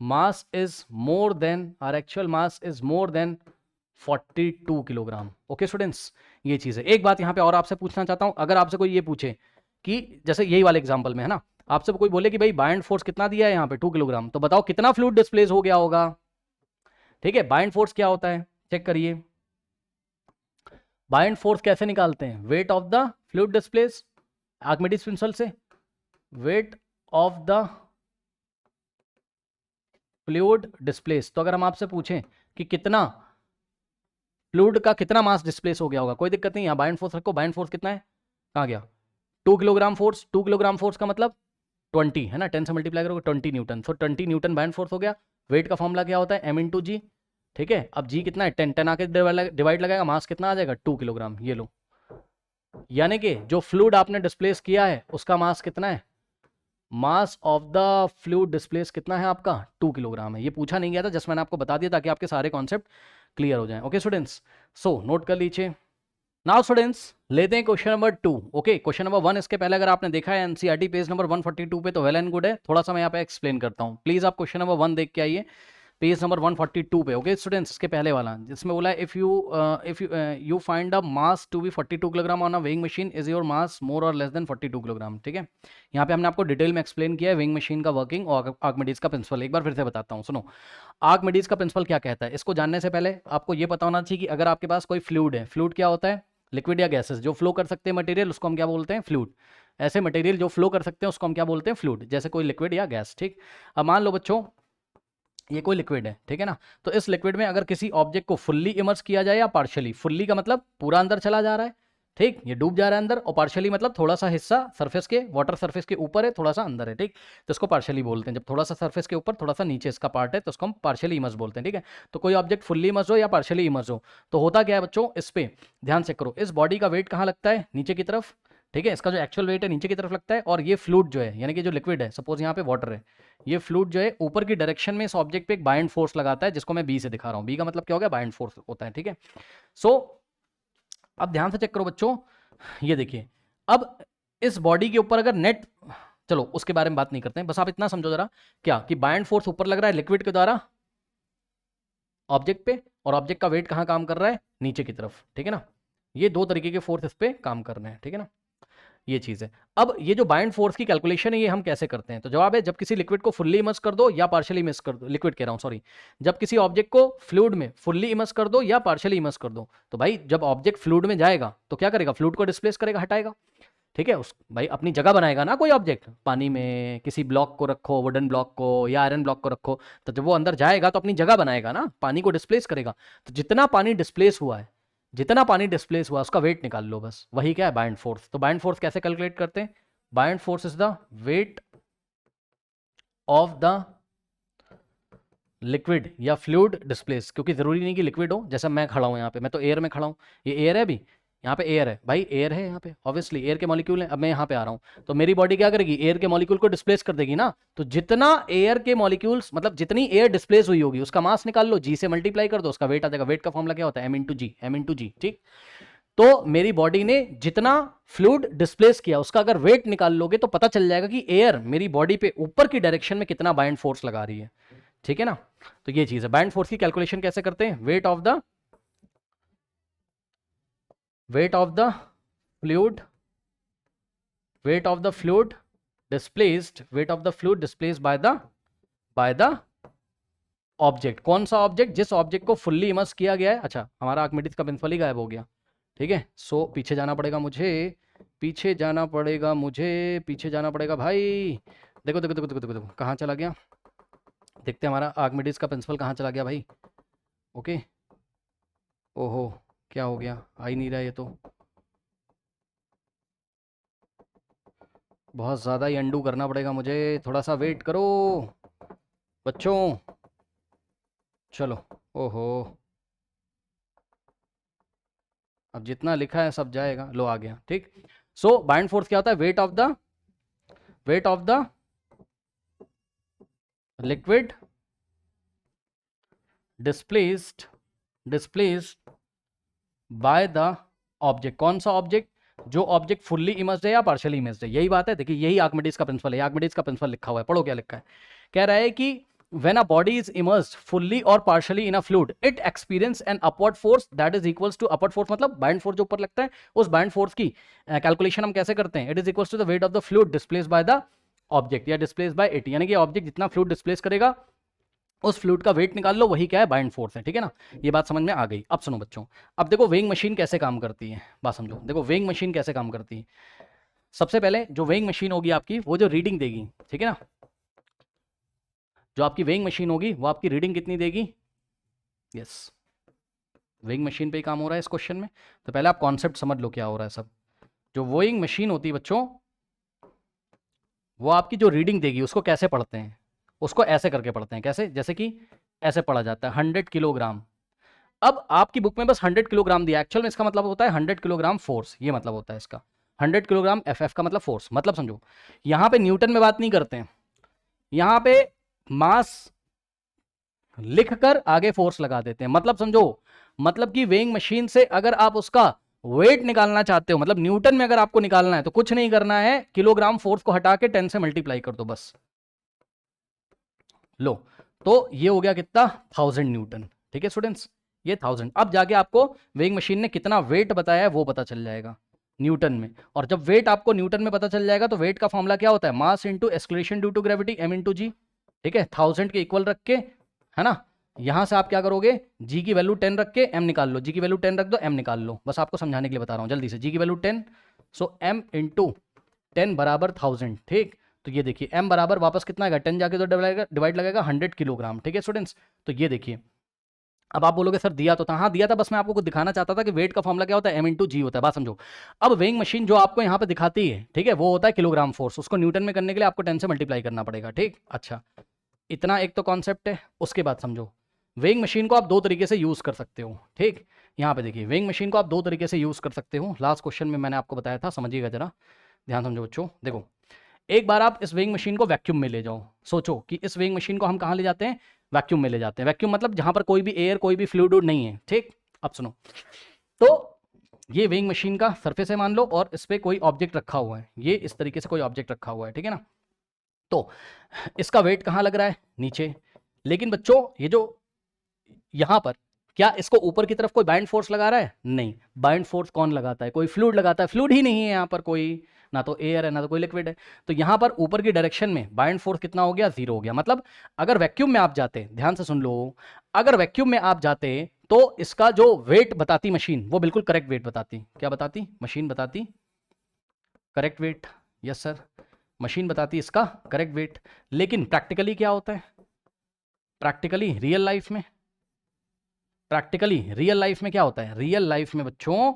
mass is more than, our actual mass is more than 42 kilogram. Okay students, ये चीज है। एक बात यहां पे और आपसे पूछना चाहता हूं, अगर आपसे कोई ये पूछे कि जैसे यही वाले एग्जांपल में है ना, आपसे कोई बोले कि भाई बाइंड फोर्स कितना दिया है यहाँ पे 2 किलोग्राम, तो बताओ कितना फ्लूइड डिस्प्लेस हो गया होगा। ठीक है, बाइंड फोर्स क्या होता है चेक करिए, बाइंड फोर्स कैसे निकालते हैं, weight of the fluid displace, Archimedes principle से, weight of the fluid displace. तो अगर हम आपसे पूछें कि कितना फ्लूइड का कितना मास डिस्प्लेस हो गया होगा, कोई दिक्कत नहीं, यहाँ बाइंड फोर्स रखो, बाइंड फोर्स कितना है, कहाँ गया, 2 किलोग्राम फोर्स, 2 किलोग्राम फोर्स का मतलब 20 है ना, 10 से मल्टीप्लाई करोगे 20 न्यूटन, सो 20 न्यूटन बाइंड फोर्स हो गया। वेट का फॉर्मूला क्या होता है, m इंटू जी। ठीक है, अब जी कितना है, 10, 10 आके डिवाइड लगाएगा, मास कितना आ जाएगा 2 किलोग्राम, ये लो। यानी कि जो फ्लूइड आपने डिस्प्लेस किया है उसका मास कितना है, mass of the fluid displace कितना है आपका, 2 किलोग्राम है। ये पूछा नहीं गया था, जस्ट मैंने आपको बता दिया ताकि आपके सारे कॉन्सेप्ट क्लियर हो जाएं। ओके स्टूडेंट्स, सो नोट कर लीजिए। नाउ स्टूडेंट्स लेते हैं question number 2। Okay, question number 1 इसके पहले अगर आपने देखा है एनसीईआरटी पेज नंबर 142 पे तो वेल एंड गुड है, थोड़ा सा मैं यहाँ पे एक्सप्लेन करता हूँ। प्लीज आप क्वेश्चन नंबर 1 देख के आइए पेज नंबर 142 पे। ओके स्टूडेंट्स, इसके पहले वाला जिसमें बोला है if you find the mass to be 42 kilogram on a weighing machine, is your mass more or less then 42 kilogram. ठीक है, यहाँ पे हमने आपको डिटेल में एक्सप्लेन किया है वेइंग मशीन का वर्किंग और आर्किमिडीज का प्रिंसिपल। एक बार फिर से बताता हूँ, सुनो। आर्किमिडीज का प्रिंसिपल क्या कहता है, इसको जानने से पहले आपको ये पता होना चाहिए कि अगर आपके पास कोई फ्लूइड है, फ्लूइड क्या होता है, लिक्विड या गैसेस जो फ्लो कर सकते हैं मटेरियल, उसको हम क्या बोलते हैं, फ्लूइड। ऐसे मटेरियल जो फ्लो कर सकते हैं उसको हम क्या बोलते हैं, फ्लूइड, जैसे कोई लिक्विड या गैस। ठीक, अब मान लो बच्चों ये कोई लिक्विड है, ठीक है ना, तो इस लिक्विड में अगर किसी ऑब्जेक्ट को फुल्ली इमर्स किया जाए या पार्शियली, फुल्ली का मतलब पूरा अंदर चला जा रहा है, ठीक, ये डूब जा रहा है अंदर, और पार्शियली मतलब थोड़ा सा हिस्सा सरफेस के, वाटर सरफेस के ऊपर है, थोड़ा सा अंदर है, ठीक, तो इसको पार्शियली बोलते हैं। जब थोड़ा सा सरफेस के ऊपर थोड़ा सा नीचे इसका पार्ट है तो उसको हम पार्शियली इमर्स बोलते हैं। ठीक है, तो कोई ऑब्जेक्ट फुल्ली इमर्स हो या पार्शियली इमर्स हो तो होता क्या है बच्चों, इस पे ध्यान चेक करो, इस बॉडी का वेट कहाँ लगता है, नीचे की तरफ। ठीक है, इसका जो एक्चुअल वेट है नीचे की तरफ लगता है, और ये फ्लूइड जो है यानी कि जो लिक्विड है, सपोज यहाँ पे वाटर है, ये फ्लूइड जो है ऊपर की डायरेक्शन में इस ऑब्जेक्ट पे एक बाइंड फोर्स लगाता है, जिसको मैं बी से दिखा रहा हूँ। बी का मतलब क्या हो गया, बाइंड फोर्स होता है। ठीक है, सो अब ध्यान से चेक करो बच्चों, ये देखिए, अब इस बॉडी के ऊपर अगर नेट, चलो उसके बारे में बात नहीं करते हैं, बस आप इतना समझो जरा क्या कि बाइंड फोर्स ऊपर लग रहा है लिक्विड के द्वारा ऑब्जेक्ट पे, और ऑब्जेक्ट का वेट कहाँ काम कर रहा है, नीचे की तरफ। ठीक है ना, ये दो तरीके के फोर्स इस पे काम कर रहे हैं। ठीक है ना, ये चीज है। अब ये जो बाइंड फोर्स की कैलकुलेशन है ये हम कैसे करते हैं, तो जवाब है जब किसी लिक्विड को फुल्ली इमर्स कर दो या पार्शियली इमर्स कर दो, लिक्विड कह रहा हूं सॉरी, जब किसी ऑब्जेक्ट को फ्लूइड में फुल्ली इमर्स कर दो या पार्शियली इमर्स कर दो, तो भाई जब ऑब्जेक्ट फ्लूइड में जाएगा तो क्या करेगा, फ्लूइड को डिस्प्लेस करेगा, हटाएगा। ठीक है, उस भाई अपनी जगह बनाएगा ना, कोई ऑब्जेक्ट पानी में किसी ब्लॉक को रखो, वुडन ब्लॉक को या आयरन ब्लॉक को रखो, तो जब वो अंदर जाएगा तो अपनी जगह बनाएगा ना, पानी को डिस्प्लेस करेगा। तो जितना पानी डिस्प्लेस हुआ है, जितना पानी डिस्प्लेस हुआ उसका वेट निकाल लो, बस वही क्या है, बाइंड फोर्स। तो बाइंड फोर्स कैसे कैलकुलेट करते हैं, bind force is the weight of the liquid या फ्लूइड डिस्प्लेस, क्योंकि जरूरी नहीं कि लिक्विड हो, जैसा मैं खड़ा हूं यहाँ पे, मैं तो एयर में खड़ा हूं, ये एयर है भी, यहाँ पे एयर है भाई, एयर है यहाँ पे, ऑब्वियसली एयर के मॉलिक्यूल है। अब मैं यहाँ पे आ रहा हूँ तो मेरी बॉडी क्या करेगी, एयर के मॉलिक्यूल को डिस्प्लेस कर देगी ना। तो जितना एयर के मॉलिक्यूल्स, मतलब जितनी एयर डिस्प्लेस हुई होगी उसका मास निकाल लो, जी से मल्टीप्लाई कर दो, उसका वेट आ जाएगा। वेट का फॉर्मूला क्या होता है, m/g, ठीक। तो मेरी बॉडी ने जितना फ्लूइड डिस्प्लेस किया उसका अगर वेट निकाल लोगे तो पता चल जाएगा कि एयर मेरी बॉडी पे ऊपर की डायरेक्शन में कितना बाइंड फोर्स लगा रही है, ठीक है ना। तो ये चीज है। बाइंड फोर्स की कैलकुलेशन कैसे करते हैं, weight of the fluid, weight of the fluid displaced by the object. कौन सा ऑब्जेक्ट, जिस ऑब्जेक्ट को फुल्ली इमर्स किया गया है। अच्छा, हमारा आर्किमिडीज का प्रिंसिपल ही गायब हो गया, ठीक है। सो पीछे जाना पड़ेगा मुझे, पीछे जाना पड़ेगा भाई। देखो देखो देखो देखो देखो, देखो कहाँ चला गया, देखते हैं हमारा आर्किमिडीज का प्रिंसिपल कहाँ चला गया भाई। ओके, ओहो क्या हो गया, आ ही नहीं रहा ये तो, बहुत ज़्यादा ही अंडू करना पड़ेगा मुझे, थोड़ा सा वेट करो बच्चों। चलो, ओहो, अब जितना लिखा है सब जाएगा, लो आ गया, ठीक। सो बाइंड फोर्स क्या होता है, wait of the liquid displaced by the object. कौन सा ऑब्जेक्ट, जो ऑब्जेक्ट फुल्ली इमर्स्ड है या पार्शियली इमर्स्ड है, यही बात है। देखिए यही आर्किमिडीज का प्रिंसिपल है, आर्किमिडीज का प्रिंसिपल लिखा हुआ है, पढ़ो क्या लिखा है। कह रहा है कि when a body is immersed fully or partially in a fluid it experience an upward force that is equals to upward force, मतलब बाइंड फोर्स जो ऊपर लगता है, उस बाइंड फोर्स की कैलकुलेशन हम कैसे करते हैं, it is equals to the weight of the fluid displaced by the object या डिस्प्लेस्ड बाय इट, यानी कि ऑब्जेक्ट जितना फ्लूइड डिस्प्लेस करेगा उस फ्लूइड का वेट निकाल लो, वही क्या है, बाइंड फोर्स है, ठीक है ना। ये बात समझ में आ गई। अब सुनो बच्चों, अब देखो वेइंग मशीन कैसे काम करती है, बात समझो। देखो वेइंग मशीन कैसे काम करती है, सबसे पहले जो वेइंग मशीन होगी आपकी, वो जो रीडिंग देगी, ठीक है ना, जो आपकी वेइंग मशीन होगी वो आपकी रीडिंग कितनी देगी। यस, वेइंग मशीन पे ही काम हो रहा है इस क्वेश्चन में, तो पहले आप कॉन्सेप्ट समझ लो क्या हो रहा है सब। जो वेइंग मशीन होती है बच्चों, वो आपकी जो रीडिंग देगी उसको कैसे पढ़ते हैं, उसको ऐसे करके पढ़ते हैं। कैसे, जैसे कि ऐसे पढ़ा जाता है 100 किलोग्राम। अब आपकी बुक में बस 100 किलोग्राम दिया, एक्चुअल में इसका मतलब होता है 100 किलोग्राम फोर्स, ये मतलब होता है इसका। 100 किलोग्राम एफ का मतलब फोर्स, मतलब समझो यहां पे न्यूटन में बात नहीं करते हैं, यहां पे मास लिखकर आगे फोर्स लगा देते हैं। मतलब समझो, मतलब कि वेइंग मशीन से अगर आप उसका वेट निकालना चाहते हो, मतलब न्यूटन में अगर आपको निकालना है, तो कुछ नहीं करना है, किलोग्राम फोर्स को हटा के 10 से मल्टीप्लाई कर दो बस। लो, तो ये हो गया कितना, 1000 न्यूटन, ठीक है स्टूडेंट्स, ये 1000। अब जाके आपको वेइंग मशीन ने कितना वेट बताया है वो पता चल जाएगा न्यूटन में। और जब वेट आपको न्यूटन में पता चल जाएगा तो वेट का फॉर्मूला क्या होता है, mass into acceleration due to gravity, m/g, ठीक है। 1000 के इक्वल रख के, है ना, यहां से आप क्या करोगे, जी की वैल्यू 10 रख के m निकाल लो, जी की वैल्यू 10 रख दो, m निकाल लो, बस आपको समझाने के लिए बता रहा हूं जल्दी से। जी की वैल्यू 10, सो m इंटू 10 बराबर 1000, ठीक। तो ये देखिए m बराबर वापस कितना आएगा, 10 जाके तो डिवाइड लगेगा 100 किलोग्राम, ठीक है स्टूडेंट्स। तो ये देखिए, अब आप बोलोगे सर दिया तो था, हाँ दिया था, बस मैं आपको कुछ दिखाना चाहता था कि वेट का फॉर्मूला क्या होता है, m/g होता है, बात समझो। अब वेइंग मशीन जो आपको यहाँ पे दिखाती है, ठीक है, वो होता है किलोग्राम फोर्स, उसको न्यूटन में करने के लिए आपको 10 से मल्टीप्लाई करना पड़ेगा, ठीक। अच्छा, इतना एक तो कॉन्सेप्ट है। उसके बाद समझो, वेइंग मशीन को आप दो तरीके से यूज कर सकते हो, ठीक। यहाँ पे देखिए, वेइंग मशीन को आप दो तरीके से यूज कर सकते हो, लास्ट क्वेश्चन में मैंने आपको बताया था, समझिएगा जरा, ध्यान समझो बच्चों। देखो, एक बार आप इस वेइंग मशीन को वैक्यूम में ले जाओ, सोचो कि इस वेइंग मशीन को हम कहाँ ले जाते हैं, वैक्यूम में ले जाते हैं। वैक्यूम मतलब जहां पर कोई भी एयर, कोई भी फ्लूइड नहीं है, ठीक। अब सुनो, तो ये वेइंग मशीन का सरफेस है मान लो, और इस पर कोई ऑब्जेक्ट रखा हुआ है, ये इस तरीके से कोई ऑब्जेक्ट रखा हुआ है, ठीक है ना। तो इसका वेट कहाँ लग रहा है, नीचे। लेकिन बच्चों ये जो यहां पर, क्या इसको ऊपर की तरफ कोई बाइंड फोर्स लगा रहा है, नहीं। बाइंड फोर्स कौन लगाता है, कोई फ्लूइड लगाता है, फ्लूइड ही नहीं है यहाँ पर कोई, ना तो एयर है ना तो कोई लिक्विड है। तो यहां पर ऊपर की डायरेक्शन में बाइंड फोर्स कितना हो गया, 0 हो गया। मतलब अगर वैक्यूम में आप जाते, ध्यान से सुन लो, अगर वैक्यूम में आप जाते तो इसका जो वेट बताती मशीन, वो बिल्कुल करेक्ट वेट बताती। क्या बताती मशीन, बताती correct weight, yes sir, machine बताती इसका करेक्ट वेट। लेकिन प्रैक्टिकली क्या होता है, प्रैक्टिकली रियल लाइफ में, क्या होता है, रियल लाइफ में बच्चों,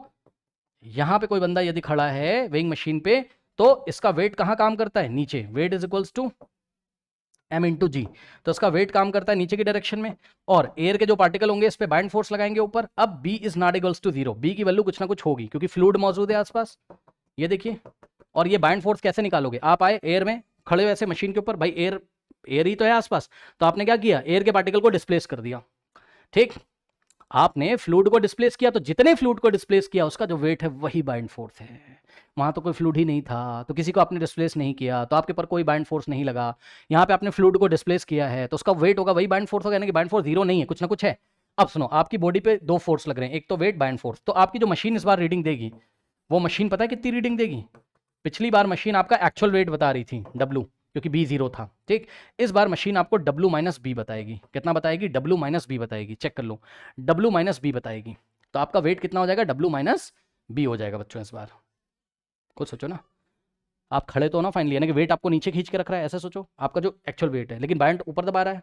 यहां पे कोई बंदा यदि खड़ा है वेइंग मशीन पे, तो इसका वेट कहां काम करता है, नीचे। Weight is equals to m into g, तो इसका वेट काम करता है नीचे की डायरेक्शन में, और एयर के जो पार्टिकल होंगे इस पे बाइंड फोर्स लगाएंगे ऊपर। अब b is not equals to 0, b की वैल्यू कुछ ना कुछ होगी क्योंकि फ्लूइड मौजूद है आसपास, ये देखिए। और ये बाइंड फोर्स कैसे निकालोगे, आप आए एयर में खड़े वैसे मशीन के ऊपर, भाई एयर एयर ही तो है आसपास, तो आपने क्या किया, एयर के पार्टिकल को डिस्प्लेस कर दिया, ठीक। आपने फ्लूइड को डिस्प्लेस किया, तो जितने फ्लूइड को डिस्प्लेस किया उसका जो वेट है वही बाइंड फोर्स है। वहां तो कोई फ्लूइड ही नहीं था, तो किसी को आपने डिस्प्लेस नहीं किया, तो आपके ऊपर कोई बाइंड फोर्स नहीं लगा। यहाँ पे आपने फ्लूइड को डिस्प्लेस किया है, तो उसका वेट होगा वही बाइंड फोर्स होगा, यानी कि बाइंड फोर्स जीरो नहीं है, कुछ ना कुछ है। अब सुनो, आपकी बॉडी पे दो फोर्स लग रहे हैं, एक तो वेट, बाइंड फोर्स। तो आपकी जो मशीन इस बार रीडिंग देगी, वो मशीन पता है कितनी रीडिंग देगी? पिछली बार मशीन आपका एक्चुअल वेट बता रही थी W, क्योंकि B जीरो था, ठीक। इस बार मशीन आपको W माइनस बी बताएगी। कितना बताएगी? W माइनस बी बताएगी, चेक कर लो, W माइनस बी बताएगी। तो आपका वेट कितना हो जाएगा? W माइनस बी हो जाएगा बच्चों। इस बार कुछ सोचो ना, आप खड़े तो हो ना फाइनली, यानी कि वेट आपको नीचे खींच के रख रहा है, ऐसे सोचो, आपका जो एक्चुअल वेट है, लेकिन बाइंड ऊपर दबा रहा है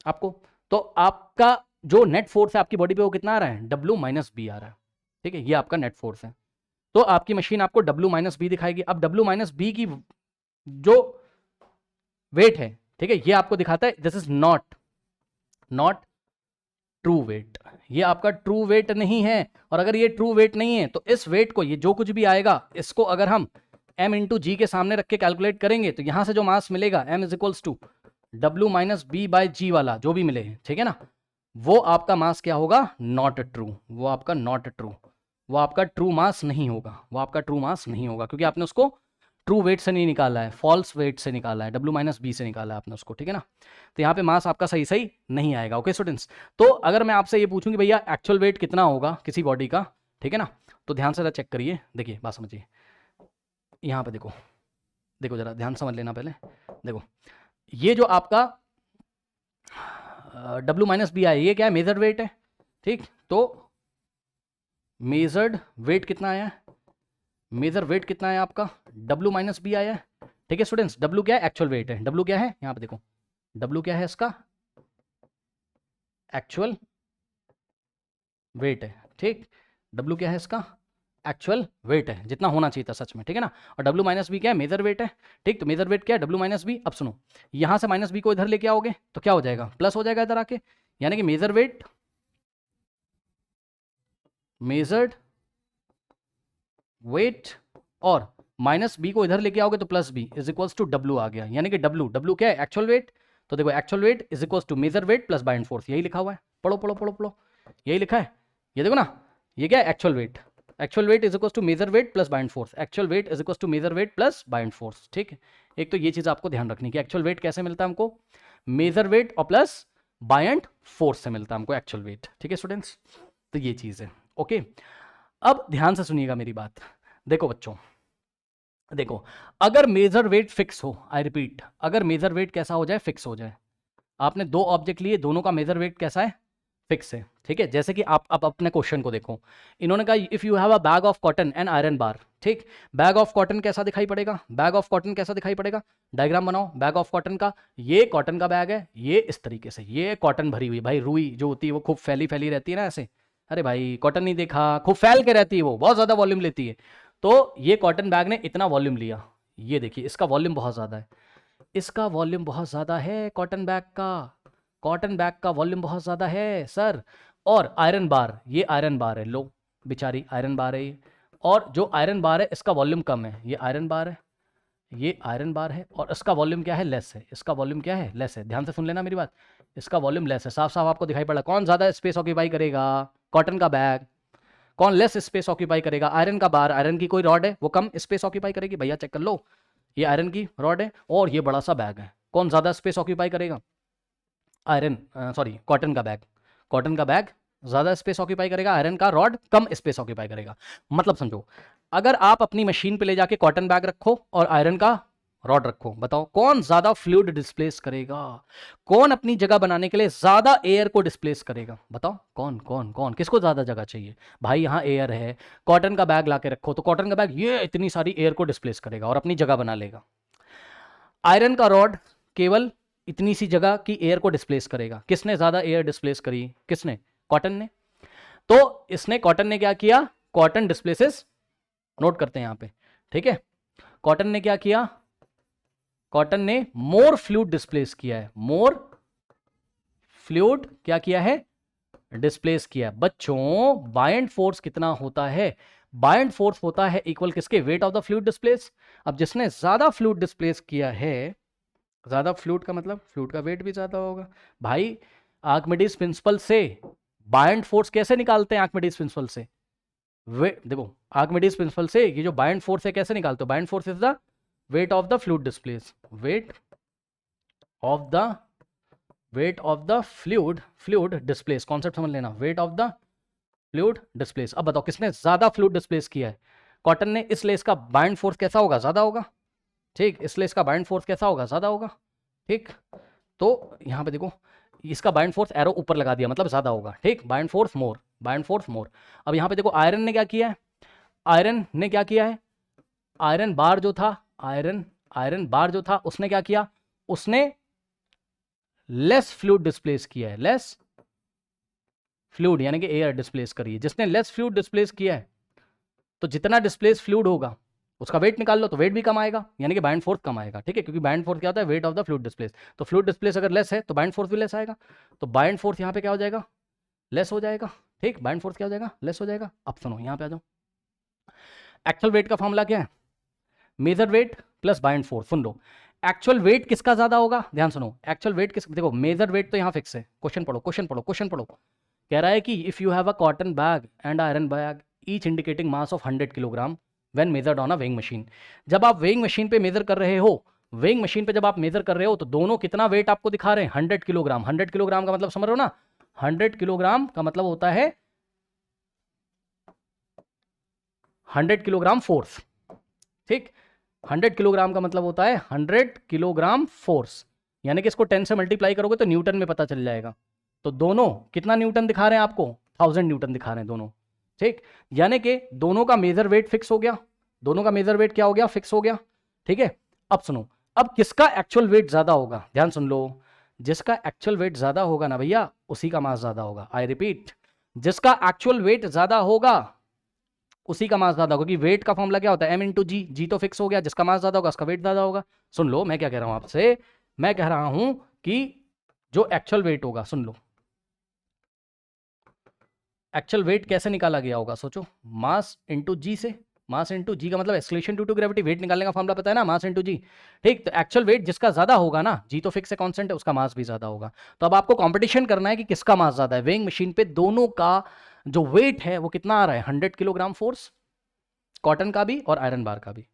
आपको। तो आपका जो नेट फोर्स है आपकी बॉडी पे वो कितना आ रहा है? W माइनस बी आ रहा है, ठीक है, ये आपका नेट फोर्स है। तो आपकी मशीन आपको W माइनस बी दिखाएगी। अब W माइनस बी की जो वेट है, ठीक है, ये आपको दिखाता है this is not true weight, ये आपका ट्रू वेट नहीं है। और अगर ये ट्रू वेट नहीं है तो इस वेट को, ये जो कुछ भी आएगा, इसको अगर हम m इंटू जी के सामने रख के कैलकुलेट करेंगे, तो यहां से जो मास मिलेगा m is equals to W minus B by g वाला जो भी मिले, ठीक है ना, वो आपका मास क्या होगा? नॉट ट्रू, वो आपका नॉट ट्रू, वो आपका ट्रू मास नहीं होगा, वो आपका ट्रू मास नहीं होगा, क्योंकि आपने उसको ट्रू वेट से नहीं निकाला है, फॉल्स वेट से निकाला है, W माइनस बी से निकाला है आपने उसको, ठीक है ना। तो यहाँ पे मास आपका सही सही नहीं आएगा। ओके स्टूडेंट्स, तो अगर मैं आपसे ये पूछूं कि भैया एक्चुअल वेट कितना होगा किसी बॉडी का, ठीक है ना, तो ध्यान से चेक करिए, देखिए बात समझिए। यहाँ पे देखो, देखो जरा ध्यान समझ लेना पहले। देखो ये जो आपका W माइनस बी आया, ये क्या है? मेजर्ड वेट है, ठीक। तो मेजर्ड वेट कितना आया? मेजर वेट कितना है आपका? W माइनस बी आया है, ठीक है स्टूडेंट्स। W क्या है? एक्चुअल वेट है। W क्या है? यहाँ पे देखो, W क्या है? इसका एक्चुअल वेट है, ठीक। W क्या है? इसका एक्चुअल वेट है, जितना होना चाहिए था सच में, ठीक है ना। और W माइनस बी क्या है? मेजर वेट है, ठीक। तो मेजर वेट क्या है? W minus b. अब सुनो, यहां से माइनस बी को इधर लेके आओगे तो क्या हो जाएगा? प्लस हो जाएगा इधर आके, यानी कि मेजर वेट, मेजर्ड वेट, और माइनस बी को इधर लेके आओगे तो plus b is equals to W आ गया, यानी कि W क्या है? Actual weight. तो देखो actual weight is equals to measure weight plus buoyant force, यही लिखा हुआ है, पढ़ो पढ़ो पढ़ो पढ़ो, यही लिखा है, ये देखो ना, ये क्या है? Actual weight. Actual weight is equals to measure weight plus buoyant force, actual weight is equals to measure weight plus buoyant force, ठीक है। एक तो ये चीज आपको ध्यान रखनी कि एक्चुअल वेट कैसे मिलता है हमको? मेजर वेट और प्लस बाइंड फोर्स से मिलता है हमको एक्चुअल वेट, ठीक है स्टूडेंट्स। तो ये चीज है, ओके। अब ध्यान से सुनिएगा मेरी बात। देखो बच्चों, देखो, अगर मेजर वेट फिक्स हो, आई रिपीट, अगर मेजर वेट कैसा हो जाए? फिक्स हो जाए। आपने दो ऑब्जेक्ट लिए, दोनों का मेजर वेट कैसा है? फिक्स है, ठीक है। जैसे कि आप अपने क्वेश्चन को देखो, इन्होंने कहा if you have a bag of cotton and iron bar, ठीक। बैग ऑफ कॉटन कैसा दिखाई पड़ेगा? बैग ऑफ कॉटन कैसा दिखाई पड़ेगा? डायग्राम बनाओ बैग ऑफ कॉटन का। ये कॉटन का बैग है, ये इस तरीके से, ये कॉटन भरी हुई, भाई रुई जो होती है वो खूब फैली फैली रहती है ना ऐसे, अरे भाई कॉटन नहीं देखा, खूब फैल के रहती है, वो बहुत ज्यादा वॉल्यूम लेती है। तो ये कॉटन बैग ने इतना वॉल्यूम लिया, ये देखिए इसका वॉल्यूम बहुत ज्यादा है, इसका वॉल्यूम बहुत ज्यादा है कॉटन बैग का, कॉटन बैग का वॉल्यूम बहुत ज्यादा है सर। और आयरन बार, ये आयरन बार है, लो बेचारी आयरन बार है ये, और जो आयरन बार है इसका वॉल्यूम कम है, ये आयरन बार है, ये आयरन बार है, और इसका वॉल्यूम क्या है? लेस है, इसका वॉल्यूम क्या है? लेस है। ध्यान से सुन लेना मेरी बात, इसका वॉल्यूम लेस है, साफ साफ आपको दिखाई पड़ा। कौन ज्यादा स्पेस ऑक्यूपाई करेगा? कॉटन का बैग। कौन लेस स्पेस ऑक्यूपाई करेगा? आयरन का बार, आयरन की कोई रॉड है वो कम स्पेस ऑक्यूपाई करेगी, भैया चेक कर लो, ये आयरन की रॉड है और ये बड़ा सा बैग है, कौन ज्यादा स्पेस ऑक्यूपाई करेगा? आयरन, सॉरी कॉटन का बैग, कॉटन का बैग ज्यादा स्पेस ऑक्यूपाई करेगा, आयरन का रॉड कम स्पेस ऑक्यूपाई करेगा। मतलब समझो, अगर आप अपनी मशीन पे ले जाके कॉटन बैग रखो और आयरन का रॉड रखो, बताओ कौन ज्यादा फ्लूइड डिस्प्लेस करेगा? कौन अपनी जगह बनाने के लिए ज्यादा एयर को डिस्प्लेस करेगा? बताओ कौन कौन कौन, किसको ज्यादा जगह चाहिए? भाई यहाँ एयर है, कॉटन का बैग लाके रखो तो कॉटन का बैग ये इतनी सारी एयर को डिस्प्लेस करेगा और अपनी जगह बना लेगा। आयरन का रॉड केवल इतनी सी जगह की एयर को डिस्प्लेस करेगा। किसने ज्यादा एयर डिस्प्लेस करी? किसने? कॉटन ने। तो इसने, कॉटन ने क्या किया? कॉटन डिस्प्लेसेस, नोट करते हैं यहां पे, ठीक है। कॉटन ने क्या किया? कॉटन ने मोर फ्लूइड डिस्प्लेस किया है, मोर फ्लूइड क्या किया है, डिस्प्लेस किया है। बच्चों बायंड फोर्स कितना होता है, बायंड फोर्स होता है इक्वल किसके, wait of the fluid displace. अब जिसने ज्यादा फ्लूइड डिस्प्लेस किया है, ज्यादा फ्लूइड का मतलब फ्लूइड का वेट भी ज्यादा होगा। भाई आर्किमिडीज प्रिंसिपल से बायंड फोर्स कैसे निकालते हैं, आर्किमिडीज प्रिंसिपल से देखो आर्किमिडीज प्रिंसिपल से ये जो बायंड फोर्स है कैसे निकालते हो, buoyant force is the weight of the fluid displace, wait of the fluid displace, concept समझ लेना, wait of the fluid displace. अब बताओ किसने ज्यादा फ्लूइड डिस्प्लेस किया है, कॉटन ने, इसलिए इसका बाइंड फोर्स कैसा होगा, ज्यादा होगा। ठीक, इसलिए इसका बाइंड फोर्स कैसा होगा, ज्यादा होगा। ठीक, तो यहां पे देखो इसका बाइंड फोर्स एरो ऊपर लगा दिया, मतलब ज्यादा होगा। ठीक, बाइंड फोर्स मोर, बाइंड फोर्स मोर। अब यहां पे देखो आयरन ने क्या किया है, आयरन ने क्या किया है, आयरन बार जो था, आयरन बार जो था उसने क्या किया, उसने लेस फ्लूइड डिस्प्लेस किया है, लेस फ्लूइड यानी कि एयर डिस्प्लेस करी है। जिसने लेस फ्लूइड डिस्प्लेस किया है तो जितना डिस्प्लेस फ्लूइड होगा उसका वेट निकाल लो, तो वेट भी कम आएगा, यानी कि बाइंड फोर्स कम आएगा। ठीक है, क्योंकि बाइंड फोर्स क्या होता है, wait of the fluid displace. तो फ्लूइड डिस्प्लेस अगर लेस है तो बाइंड फोर्स भी लेस आएगा, तो बाइंड फोर्स यहाँ पे क्या हो जाएगा, लेस हो जाएगा। ठीक, बाइंड फोर्स क्या हो जाएगा, लेस हो जाएगा। अब सुनो यहाँ पे आ जाओ, एक्चुअल वेट का फॉर्मूला क्या है, measure weight plus buoyant force. सुन लो, एक्चुअल वेट किसका ज्यादा होगा, ध्यान सुनो, एक्चुअल वेट किस, देखो मेजर वेट तो यहाँ फिक्स है, क्वेश्चन पढ़ो, क्वेश्चन पढ़ो। कह रहा है कि if you have a cotton bag and iron bag each indicating mass of 100 kilogram when measured on a weighing machine. जब आप वेइंग मशीन पे मेजर कर रहे हो, वेइंग मशीन पे जब आप मेजर कर रहे हो तो दोनों कितना वेट आपको दिखा रहे हैं, 100 किलोग्राम। 100 किलोग्राम का मतलब समझ रहे हो ना, 100 किलोग्राम का मतलब होता है 100 किलोग्राम फोर्स। ठीक, 100 किलोग्राम का मतलब होता है 100 किलोग्राम फोर्स, यानी कि इसको 10 से मल्टीप्लाई करोगे तो न्यूटन में पता चल जाएगा। तो दोनों कितना न्यूटन दिखा रहे हैं आपको, 1000 न्यूटन दिखा रहे हैं दोनों। ठीक, यानी कि दोनों का मेजर वेट फिक्स हो गया, दोनों का मेजर वेट क्या हो गया, फिक्स हो गया। ठीक है, अब सुनो, अब किसका एक्चुअल वेट ज्यादा होगा, ध्यान सुन लो, जिसका एक्चुअल वेट ज्यादा होगा ना भैया उसी का मास ज्यादा होगा। आई रिपीट, जिसका एक्चुअल वेट ज्यादा होगा उसी का मास ज्यादा होगा, क्योंकि वेट का फॉर्मूला क्या होता है, m इंटू जी, जी तो फिक्स हो गया, जिसका मास ज्यादा होगा उसका वेट ज्यादा होगा। सुन लो मैं क्या कह रहा हूं आपसे, मैं कह रहा हूं कि जो एक्चुअल वेट होगा, सुन लो एक्चुअल वेट कैसे निकाला गया होगा, सोचो, मास इंटू जी से, मास इंटू जी का मतलब acceleration due to gravity, weight निकालने का फॉर्मूला पता है ना, मास इंटू जी। ठीक, तो एक्चुअल वेट जिसका ज्यादा होगा ना, जी तो फिक्स है, कांस्टेंट है, उसका मास भी ज्यादा होगा। तो अब आपको कंपटीशन करना है कि किसका मास ज्यादा है, वेइंग मशीन पे दोनों का जो वेट है वो कितना आ रहा है, 100 किलोग्राम फोर्स, कॉटन का भी और आयरन बार का भी।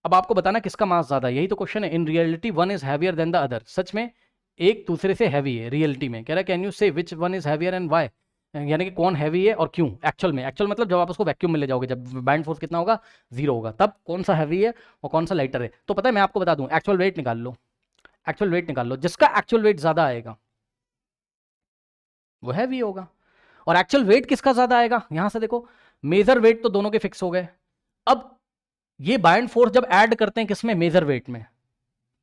अब आपको बताना किसका मास ज्यादा है, यही तो क्वेश्चन है। In reality one is heavier than the other, सच में एक दूसरे से हैवी है रियलिटी में। कह रहा है कैन यू से which one is heavier and why, यानी कि कौन हैवी है और क्यों एक्चुअल में। एक्चुअल मतलब जब आप उसको वैक्यूम में ले जाओगे, जब बाइंड फोर्स कितना होगा, 0 होगा, तब कौन सा हैवी है और कौन सा लाइटर है। तो पता है मैं आपको बता दूं, एक्चुअल वेट निकाल लो, एक्चुअल वेट निकाल लो, जिसका एक्चुअल वेट ज्यादा आएगा वो हैवी होगा। और एक्चुअल वेट किसका ज्यादा आएगा, यहां से देखो, मेजर वेट तो दोनों के फिक्स हो गए। अब ये बाइंड फोर्स जब ऐड करते हैं किसमें, मेजर वेट में,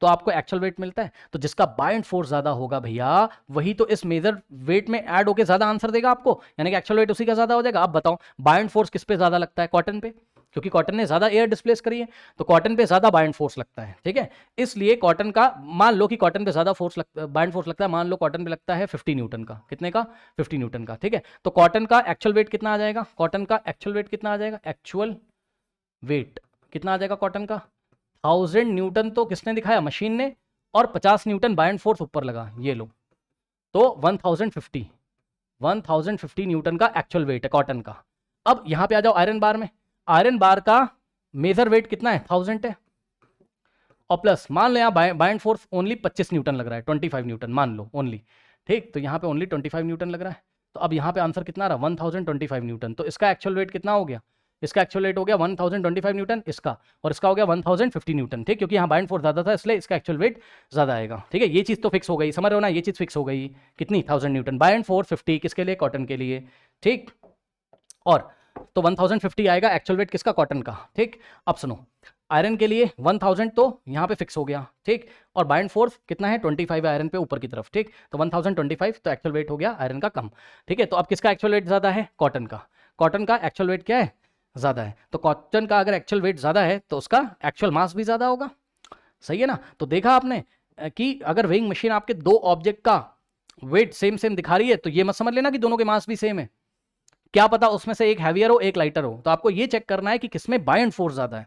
तो आपको एक्चुअल वेट मिलता है। तो जिसका बाइंड फोर्स ज्यादा होगा भैया वही तो इस मेजर वेट में ऐड होकर ज्यादा आंसर देगा आपको, यानी कि एक्चुअल वेट उसी का ज्यादा हो जाएगा। अब बताओ बाइंड फोर्स किस पे ज्यादा लगता है, कॉटन पे, क्योंकि कॉटन ने ज्यादा एयर डिस्प्लेस करी है, तो कॉटन पे ज्यादा बाइंड फोर्स लगता है। ठीक है, इसलिए कॉटन का, मान लो कि कॉटन पे ज्यादा फोर्स बाइंड फोर्स लगता है, मान लो कॉटन पे लगता है 50 न्यूटन का, कितने का, 50 न्यूटन का। ठीक है, तो कॉटन का एक्चुअल वेट कितना आ जाएगा, कॉटन का एक्चुअल वेट कितना आ जाएगा, एक्चुअल वेट कितना आ जाएगा कॉटन का, 1000 न्यूटन तो किसने दिखाया, मशीन ने, और 50 न्यूटन बाइंड फोर्स ऊपर लगा, ये लो, तो 1050 न्यूटन का एक्चुअल वेट है कॉटन का। अब यहां पे आ जाओ आयरन बार में, आयरन बार का मेजर वेट कितना है, 1000 है, और प्लस मान लो यहाँ बाइंड फोर्स ओनली 25 न्यूटन लग रहा है, 25 न्यूटन मान लो ओनली। ठीक, तो यहाँ पे ओनली 25 न्यूटन लग रहा है, तो अब यहाँ पे आंसर कितना रहा, 1025 न्यूटन। तो इसका एक्चुअल वेट कितना हो गया, इसका एक्चुअल वेट हो गया 1025 न्यूटन इसका, और इसका हो गया 1050 न्यूटन। ठीक, क्योंकि यहाँ बाइंड फोर्स ज्यादा था इसलिए इसका एक्चुअल वेट ज्यादा आएगा। ठीक है, ये चीज तो फिक्स हो गई, समझ रहे हो ना, ये चीज फिक्स हो गई, कितनी, 1000 न्यूटन, बाइंड फोर्स 50 किसके लिए, कॉटन के लिए। ठीक, और तो 1050 आएगा एक्चुअल वेट किसका, कॉटन का। ठीक, अब सुनो, आयरन के लिए 1000 तो यहाँ पे फिक्स हो गया। ठीक, और बाइंड फोर्स कितना है, 25 है आयरन पे ऊपर की तरफ। ठीक, तो 1025 तो एक्चुअल वेट हो गया आयरन का कम। ठीक है, तो अब किसका एक्चुअल वेट ज्यादा है, कॉटन का, कॉटन का एक्चुअल वेट क्या है, ज्यादा है। तो कॉटन का अगर एक्चुअल वेट ज्यादा है तो उसका एक्चुअल मास भी ज्यादा होगा, सही है ना। तो देखा आपने कि अगर वेइंग मशीन आपके दो ऑब्जेक्ट का वेट सेम सेम दिखा रही है तो ये मत समझ लेना कि दोनों के मास भी सेम है, क्या पता उसमें से एक हैवियर हो एक लाइटर हो। तो आपको ये चेक करना है कि किसमें बाय एंड फोर्स ज्यादा है।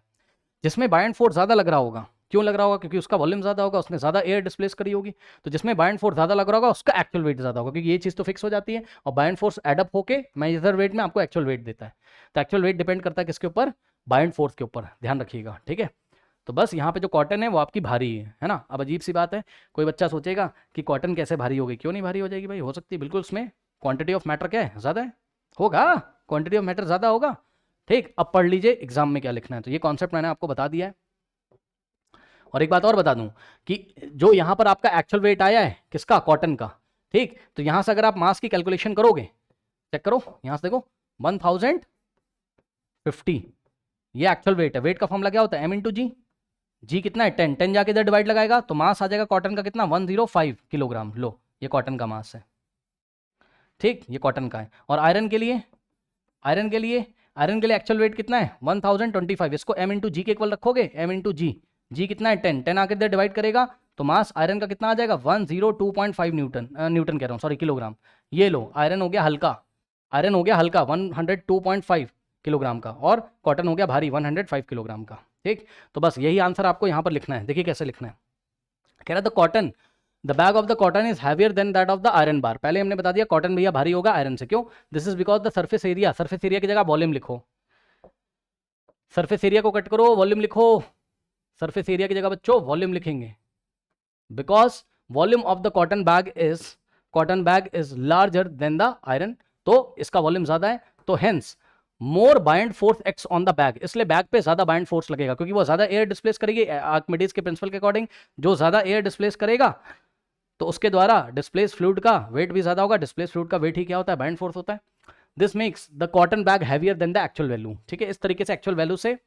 जिसमें बाय एंड फोर्स ज्यादा लग रहा होगा, क्यों लग रहा होगा, क्योंकि उसका वॉल्यूम ज्यादा होगा, उसने ज्यादा एयर डिस्प्लेस करी होगी। तो जिसमें बाय एंड फोर्स ज्यादा लग रहा होगा उसका एक्चुअल वेट ज्यादा होगा, क्योंकि ये चीज तो फिक्स हो जाती है और बाय एंड फोर्स एडअप होके मेजर वेट में आपको एक्चुअल वेट देता है। तो एक्चुअल वेट डिपेंड करता है किसके ऊपर, बाय एंड फोर्स के ऊपर, ध्यान रखिएगा, ठीक है। तो बस यहाँ पे जो कॉटन है वो आपकी भारी है ना। अब अजीब सी बात है, कोई बच्चा सोचेगा कि कॉटन कैसे भारी होगी, क्यों नहीं भारी हो जाएगी भाई, हो सकती है बिल्कुल, उसमें क्वांटिटी ऑफ मैटर क्या है, ज्यादा है, होगा, क्वांटिटी ऑफ मैटर ज्यादा होगा। ठीक, अब पढ़ लीजिए एग्जाम में क्या लिखना है। तो ये कॉन्सेप्ट मैंने आपको बता दिया है। और एक बात और बता दूं कि जो यहां पर आपका एक्चुअल वेट आया है किसका, कॉटन का, ठीक, तो यहां से अगर आप मास की कैलकुलेशन करोगे, चेक करो यहां से देखो 1050, ये एक्चुअल वेट है। वेट का फॉर्मूला क्या होता है, m इंटू जी, जी कितना है 10, 10 जाके इधर डिवाइड लगाएगा तो मास आ जाएगा कॉटन का कितना 105 किलोग्राम। लो ये कॉटन का मास है, ठीक, ये कॉटन का है। और आयरन के लिए, आयरन के लिए, आयरन के लिए एक्चुअल वेट कितना है 1025, इसको m इंटू जी के इक्वल रखोगे, m इंटू जी, जी कितना है 10, 10 आके इधर डिवाइड करेगा तो मास आयरन का कितना आ जाएगा 102.5 न्यूटन, न्यूटन कह रहा हूँ सॉरी, किलोग्राम। ये लो आयरन हो गया हल्का, आयरन हो गया हल्का 102.5 किलोग्राम का, और कॉटन हो गया भारी 105 किलोग्राम का, ठीक। तो बस यही आंसर आपको यहाँ पर लिखना है। देखिए कैसे लिखना है, कह रहा था cotton, the bag of the cotton is heavier then that of the iron बार। पहले हमने बता दिया कॉटन भैया भारी होगा आयरन से, क्यों, this is because the surface area, surface area की जगह वॉल्यूम लिखो, सर्फेस एरिया को कट करो वॉल्यूम लिखो, सर्फेस एरिया की जगह बच्चों वॉल्यूम लिखेंगे, because volume of the cotton bag is larger than the iron, तो इसका वॉल्यूम ज्यादा है, तो hence more bind force x on the bag, इसलिए बैग पे ज्यादा बाइंड फोर्स लगेगा, क्योंकि वो ज्यादा एयर डिस्प्लेस करेगी। आर्किमिडीज के प्रिंसिपल के अकॉर्डिंग जो ज्यादा एयर डिस्प्लेस करेगा तो उसके द्वारा डिस्प्लेस फ्लूइड का वेट भी ज्यादा होगा, डिस्प्लेस फ्लूइड का वेट ही क्या होता है, बाइंड फोर्स होता है। This makes the cotton bag heavier than the actual value, ठीक है। इस तरीके से एक्चुअल वैल्यू से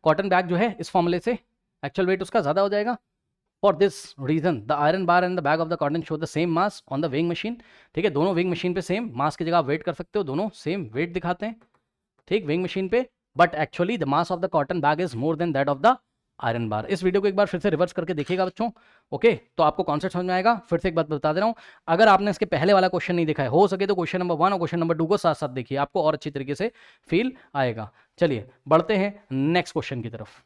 कॉटन बैग जो है इस फॉर्मूले से एक्चुअल वेट उसका ज्यादा हो जाएगा। For this reason the iron bar and the bag of the cotton show the same mass on the weighing machine, ठीक है। दोनों वेइंग मशीन पे सेम मास की जगह आप वेट कर सकते हो, दोनों सेम वेट दिखाते हैं, ठीक, वेइंग मशीन पे, but actually the mass of the cotton bag is more then that of the iron बार। इस वीडियो को एक बार फिर से रिवर्स करके देखिएगा बच्चों, ओके, तो आपको कॉन्सेप्ट समझ में आएगा। फिर से एक बात बता दे रहा हूं, अगर आपने इसके पहले वाला क्वेश्चन नहीं देखा है, हो सके तो क्वेश्चन नंबर 1 और क्वेश्चन नंबर 2 को साथ साथ देखिए, आपको और अच्छी तरीके से फील आएगा। चलिए बढ़ते हैं नेक्स्ट क्वेश्चन की तरफ।